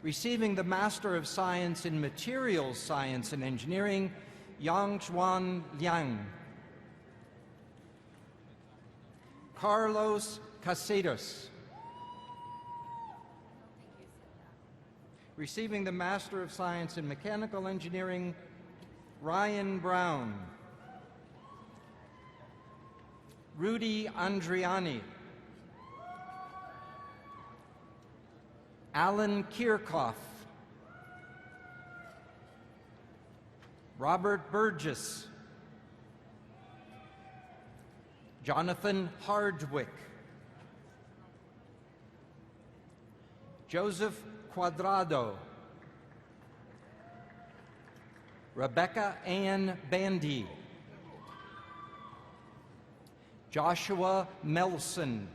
Receiving the Master of Science in Materials Science and Engineering, Yangchuan Liang. Carlos Casedas. Receiving the Master of Science in Mechanical Engineering, Ryan Brown. Rudy Andriani. Alan Kirchhoff. Robert Burgess. Jonathan Hardwick. Joseph Quadrado. Rebecca Ann Bandy. Joshua Melson.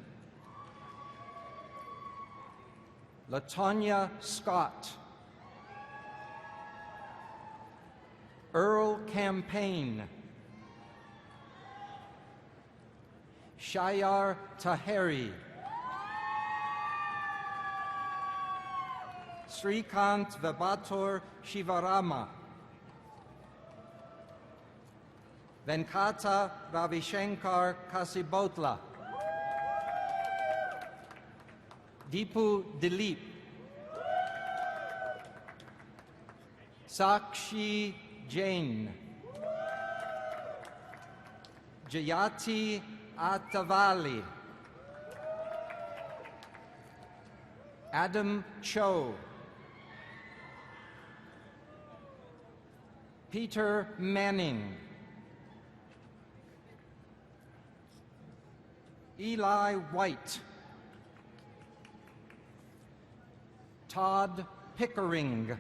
Latonya Scott. Earl Campaign. Shayar Taheri. Srikant Vabator Shivarama. Venkata Ravishankar Kasibotla. Deepu Dilip. Sakshi Jain. Jayati Atavali. Adam Cho. Peter Manning. Eli White. Todd Pickering.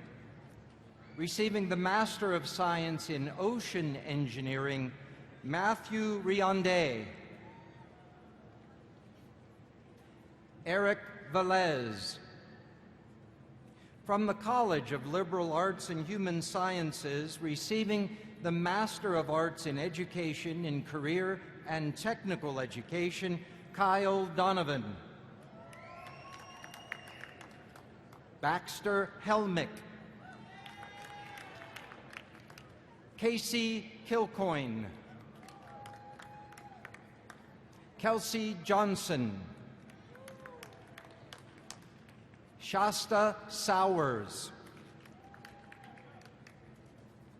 Receiving the Master of Science in Ocean Engineering, Matthew Rionde. Eric Velez. From the College of Liberal Arts and Human Sciences, receiving the Master of Arts in Education in Career and Technical Education, Kyle Donovan. Baxter Helmick. Casey Kilcoyne. Kelsey Johnson. Shasta Sowers.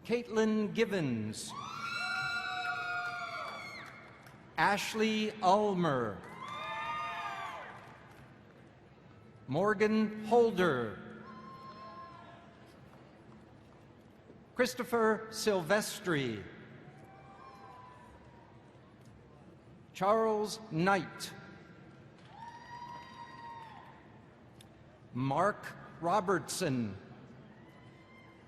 Caitlin Givens. Ashley Ulmer. Morgan Holder. Christopher Silvestri. Charles Knight. Mark Robertson.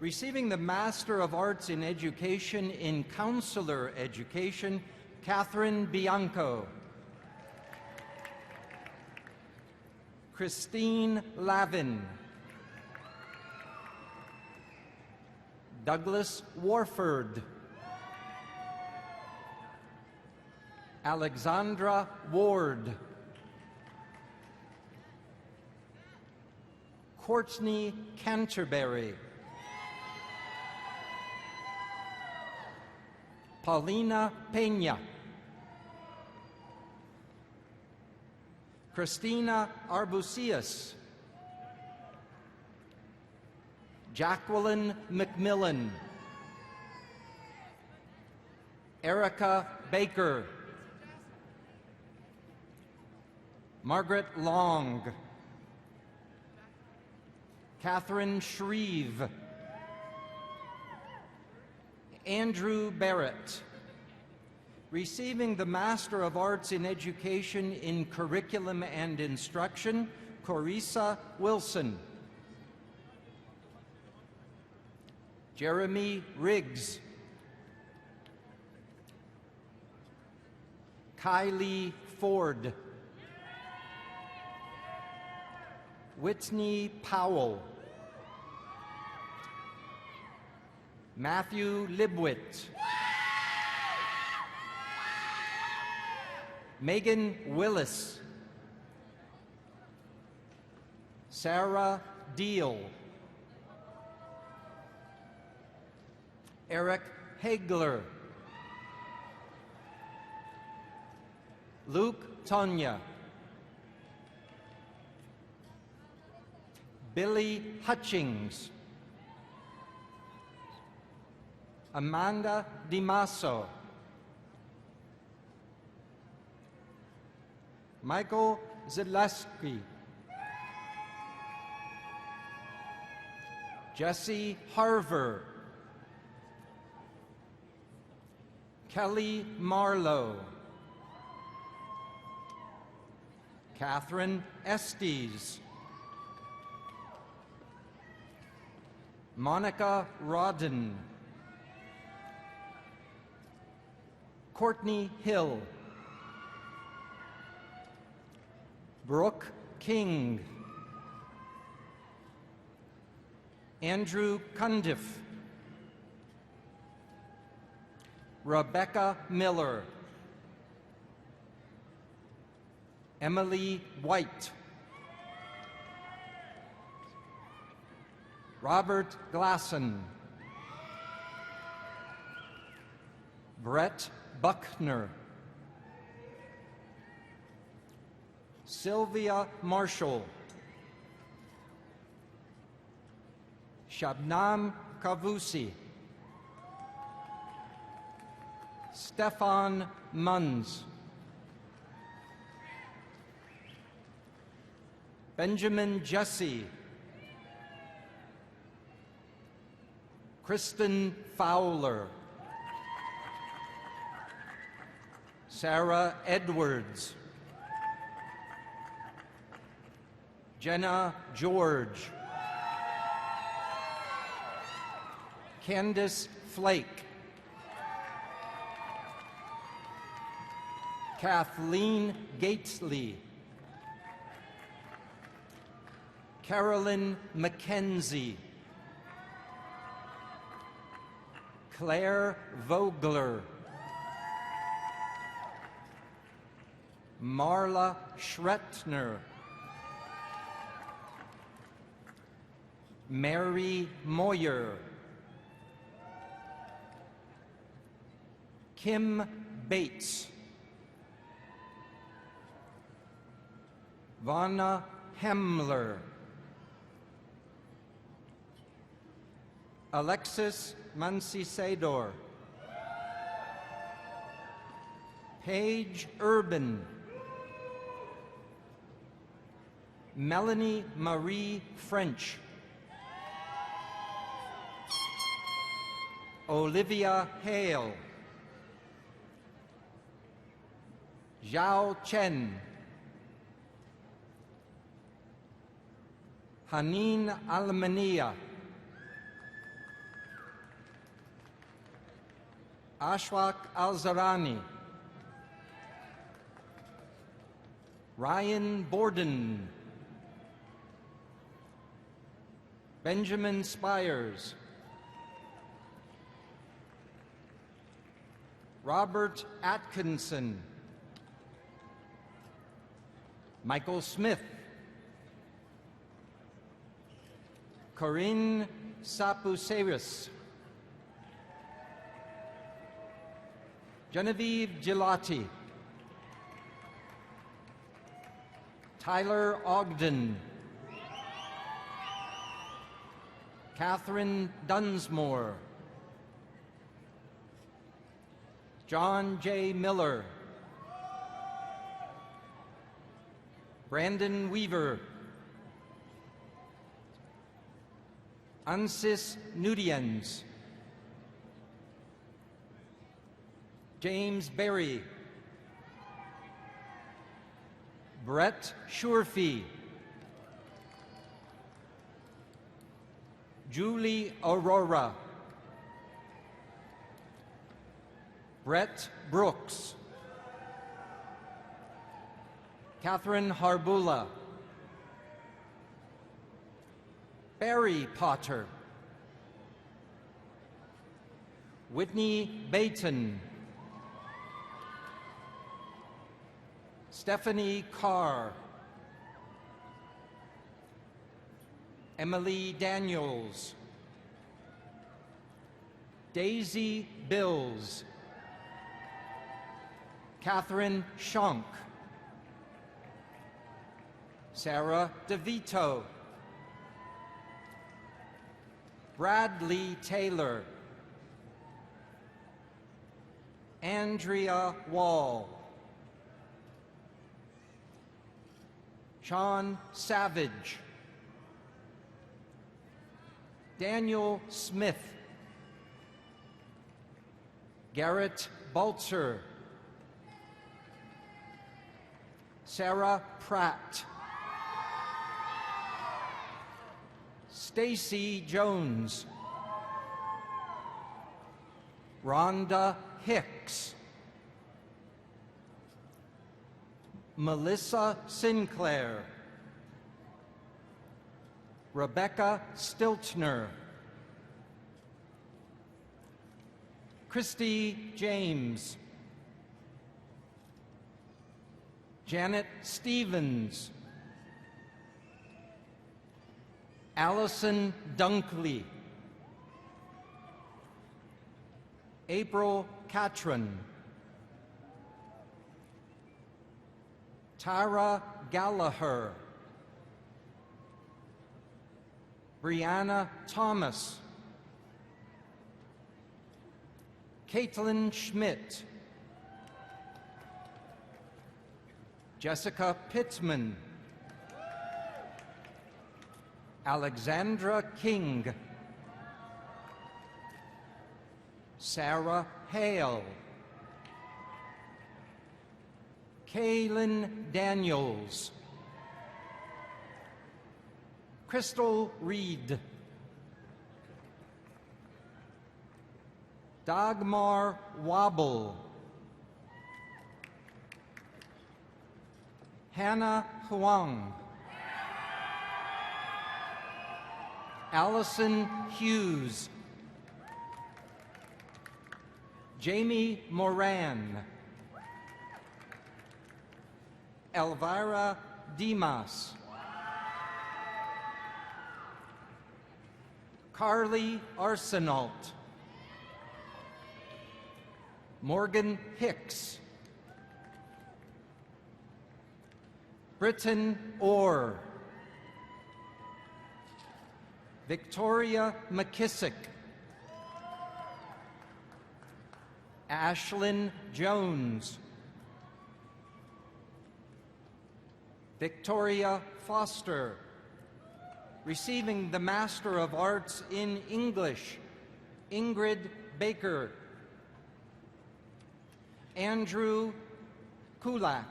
Receiving the Master of Arts in Education in Counselor Education, Catherine Bianco. Christine Lavin. Douglas Warford. Alexandra Ward. Courtney Canterbury. Paulina Peña. Christina Arbusias. Jacqueline McMillan. Erica Baker. Margaret Long. Catherine Shreve. Andrew Barrett. Receiving the Master of Arts in Education in Curriculum and Instruction, Corissa Wilson. Jeremy Riggs. Kylie Ford. Whitney Powell. Matthew Libwit. Megan Willis. Sarah Deal. Eric Hagler. Luke Tonya. Billy Hutchings, Amanda DiMasso, Michael Zaleski, Jesse Harver, Kelly Marlowe, Catherine Estes, Monica Rodden, Courtney Hill, Brooke King, Andrew Cundiff, Rebecca Miller, Emily White, Robert Glasson, Brett Buckner, Sylvia Marshall, Shabnam Kavusi, Stefan Munns, Benjamin Jesse, Kristen Fowler, Sarah Edwards, Jenna George, Candace Flake, Kathleen Gatesley, Carolyn McKenzie, Claire Vogler, Marla Schretner, Mary Moyer, Kim Bates, Vanna Hemler, Alexis Mancisador, Paige Urban, Melanie Marie French, Olivia Hale, Zhao Chen, Hanin Almania, Ashwak Al-Zarani, Ryan Borden, Benjamin Spires, Robert Atkinson, Michael Smith, Corinne Sapuseris, Genevieve Gelati, Tyler Ogden, Catherine Dunsmore, John J. Miller, Brandon Weaver, Ansis Nudiens, James Berry, Brett Shurfee, Julie Aurora, Brett Brooks, Catherine Harbula, Barry Potter, Whitney Bayton, Stephanie Carr, Emily Daniels, Daisy Bills, Catherine Schunk, Sarah DeVito, Bradley Taylor, Andrea Wall, Sean Savage, Daniel Smith, Garrett Baltzer, Sarah Pratt, Stacy Jones, Rhonda Hicks, Melissa Sinclair, Rebecca Stiltner, Christy James, Janet Stevens, Allison Dunkley, April Catron, Tara Gallagher, Brianna Thomas, Caitlin Schmidt, Jessica Pittman, Alexandra King, Sarah Hale, Kaylin Daniels, Crystal Reed, Dagmar Wobble, Hannah Huang, Allison Hughes, Jamie Moran, Elvira Dimas, Carly Arsenault, Morgan Hicks, Britton Orr, Victoria McKissick, Ashlyn Jones, Victoria Foster, receiving the Master of Arts in English, Ingrid Baker, Andrew Kulak,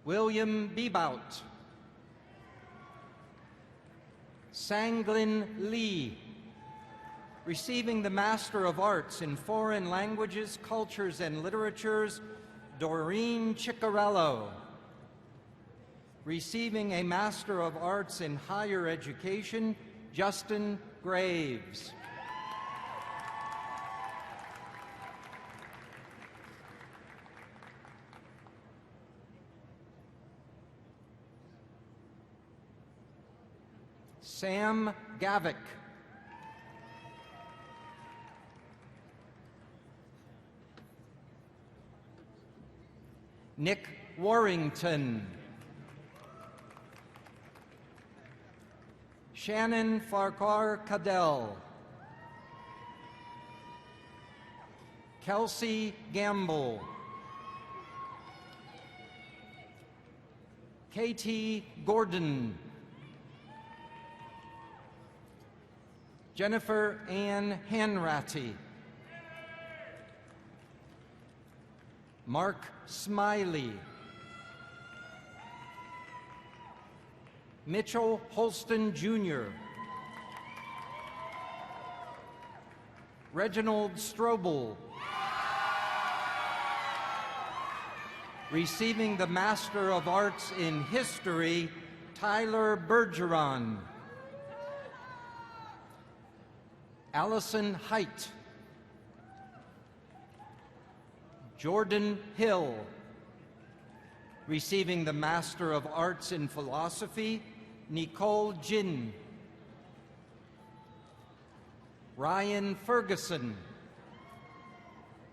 William Bebout, Sanglin Lee, receiving the Master of Arts in Foreign Languages, Cultures, and Literatures, Doreen Ciccarello, receiving a Master of Arts in Higher Education, Justin Graves. Sam Gavick, Nick Warrington, Shannon Farquhar Cadell, Kelsey Gamble, Katie Gordon, Jennifer Ann Hanratty, Mark Smiley, Mitchell Holston Jr., Reginald Strobel, receiving the Master of Arts in History, Tyler Bergeron, Allison Height, Jordan Hill, receiving the Master of Arts in Philosophy, Nicole Jin, Ryan Ferguson,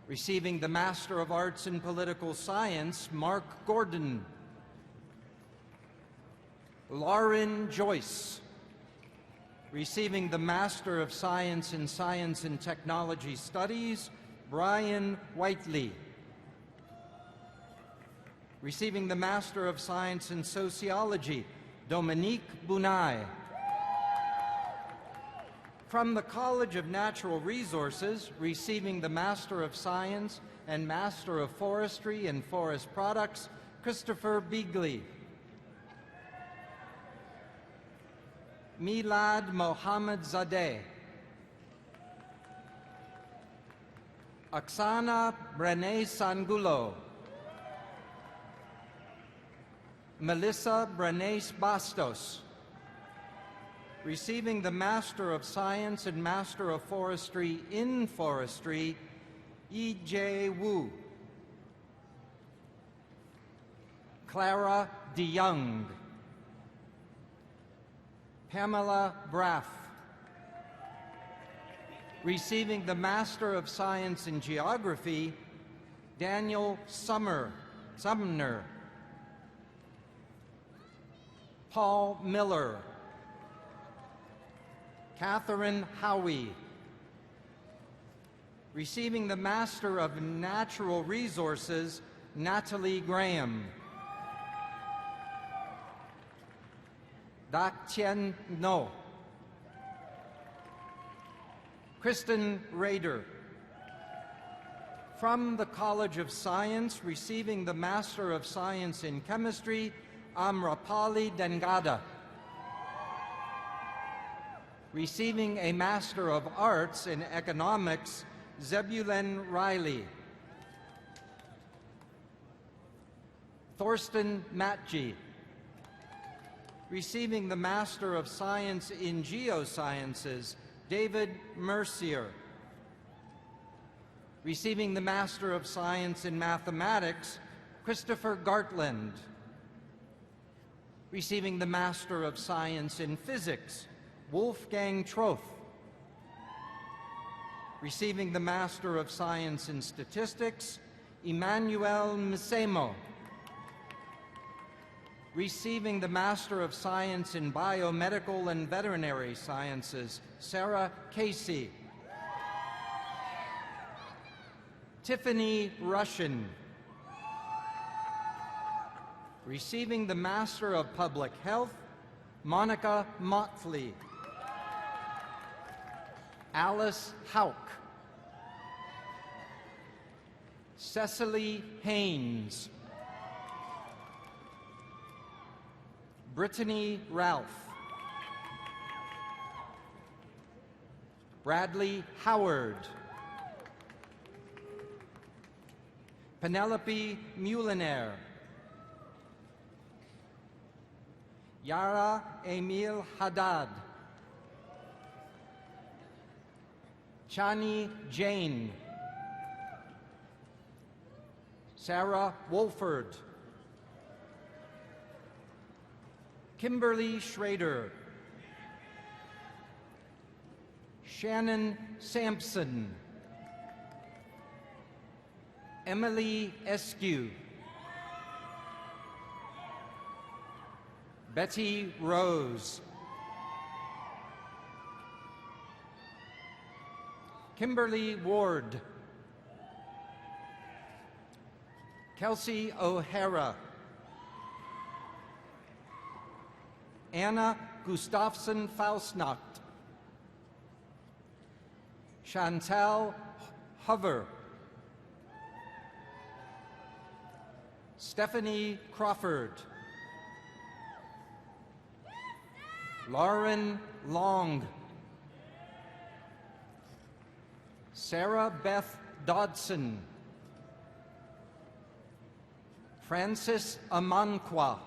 receiving the Master of Arts in Political Science, Mark Gordon, Lauren Joyce, receiving the Master of Science in Science and Technology Studies, Brian Whiteley. Receiving the Master of Science in Sociology, Dominique Bunay. From the College of Natural Resources, receiving the Master of Science and Master of Forestry and Forest Products, Christopher Beagley. Milad Mohammed Zadeh. Oksana Brene Sangulo. Melissa Brenes Bastos. Receiving the Master of Science and Master of Forestry in Forestry, E.J. Wu. Clara DeYoung. Pamela Braff. Receiving the Master of Science in Geography, Daniel Sumner. Paul Miller. Catherine Howie. Receiving the Master of Natural Resources, Natalie Graham. Dak Tien No. Kristen Rader. From the College of Science, receiving the Master of Science in Chemistry, Amrapali Dengada. Receiving a Master of Arts in Economics, Zebulon Riley. Thorsten Matji. Receiving the Master of Science in Geosciences, David Mercier. Receiving the Master of Science in Mathematics, Christopher Gartland. Receiving the Master of Science in Physics, Wolfgang Troth. Receiving the Master of Science in Statistics, Emmanuel Misemo. Receiving the Master of Science in Biomedical and Veterinary Sciences, Sarah Casey. Tiffany Russian. Receiving the Master of Public Health, Monica Motley. Alice Hauk. Cecily Haynes. Brittany Ralph. Bradley Howard. Penelope Mulliner. Yara Emil Haddad. Chani Jane. Sarah Wolford. Kimberly Schrader. Shannon Sampson. Emily Eskew. Betty Rose. Kimberly Ward. Kelsey O'Hara. Anna Gustafsson Faustnacht. Chantal Hover. Stephanie Crawford. Lauren Long. Sarah Beth Dodson. Francis Amankwa.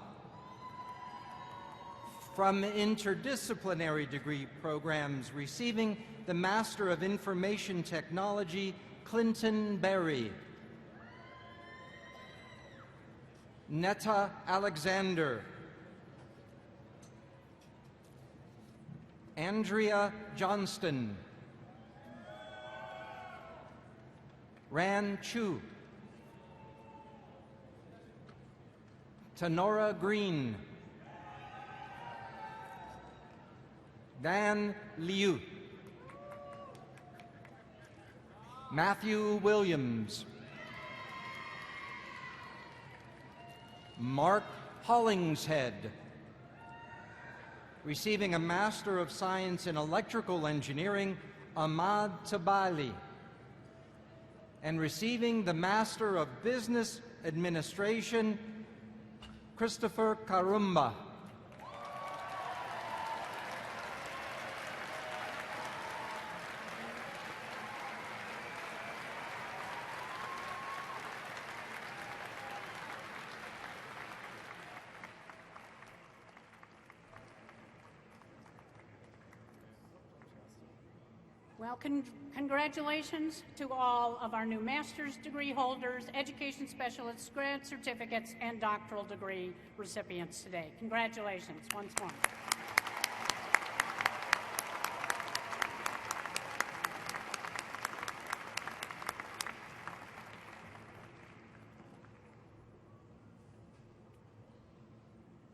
From interdisciplinary degree programs, receiving the Master of Information Technology, Clinton Berry. Netta Alexander. Andrea Johnston. Ran Chu. Tenora Green. Dan Liu. Matthew Williams. Mark Hollingshead. Receiving a Master of Science in Electrical Engineering, Ahmad Tabali. And receiving the Master of Business Administration, Christopher Karumba. Well, congratulations to all of our new master's degree holders, education specialists, grad certificates, and doctoral degree recipients today. Congratulations once more.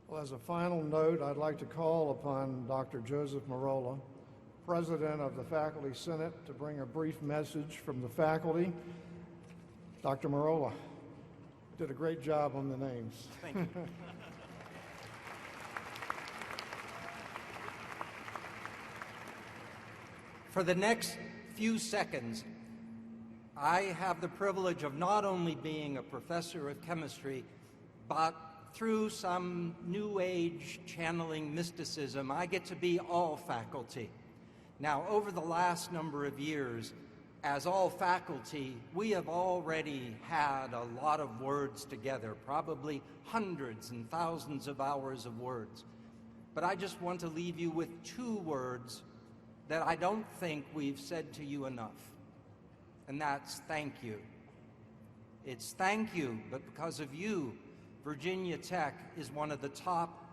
Well, as a final note, I'd like to call upon Dr. Joseph Marola, President of the Faculty Senate, to bring a brief message from the faculty. Dr. Marola did a great job on the names. Thank you. For the next few seconds, I have the privilege of not only being a professor of chemistry, but through some New Age channeling mysticism, I get to be all faculty. Now, over the last number of years, as all faculty, we have already had a lot of words together, probably hundreds and thousands of hours of words. But I just want to leave you with two words that I don't think we've said to you enough, and that's thank you. It's thank you, but because of you, Virginia Tech is one of the top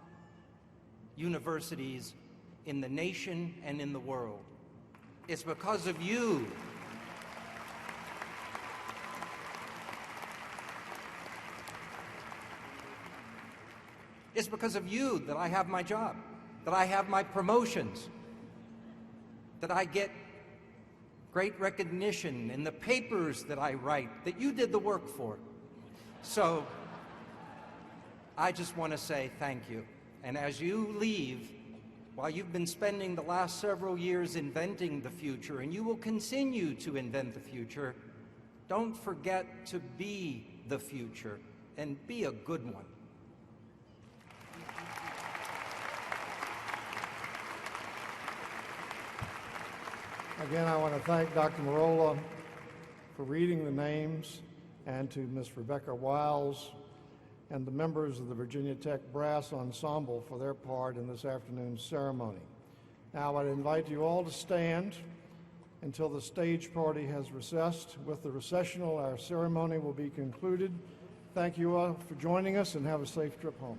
universities in the nation and in the world. It's because of you. It's because of you that I have my job, that I have my promotions, that I get great recognition in the papers that I write, that you did the work for. So I just want to say thank you. And as you leave, while you've been spending the last several years inventing the future, and you will continue to invent the future, don't forget to be the future, and be a good one. Again, I want to thank Dr. Marola for reading the names, and to Ms. Rebecca Wiles and the members of the Virginia Tech Brass Ensemble for their part in this afternoon's ceremony. Now I'd invite you all to stand until the stage party has recessed. With the recessional, our ceremony will be concluded. Thank you all for joining us, and have a safe trip home.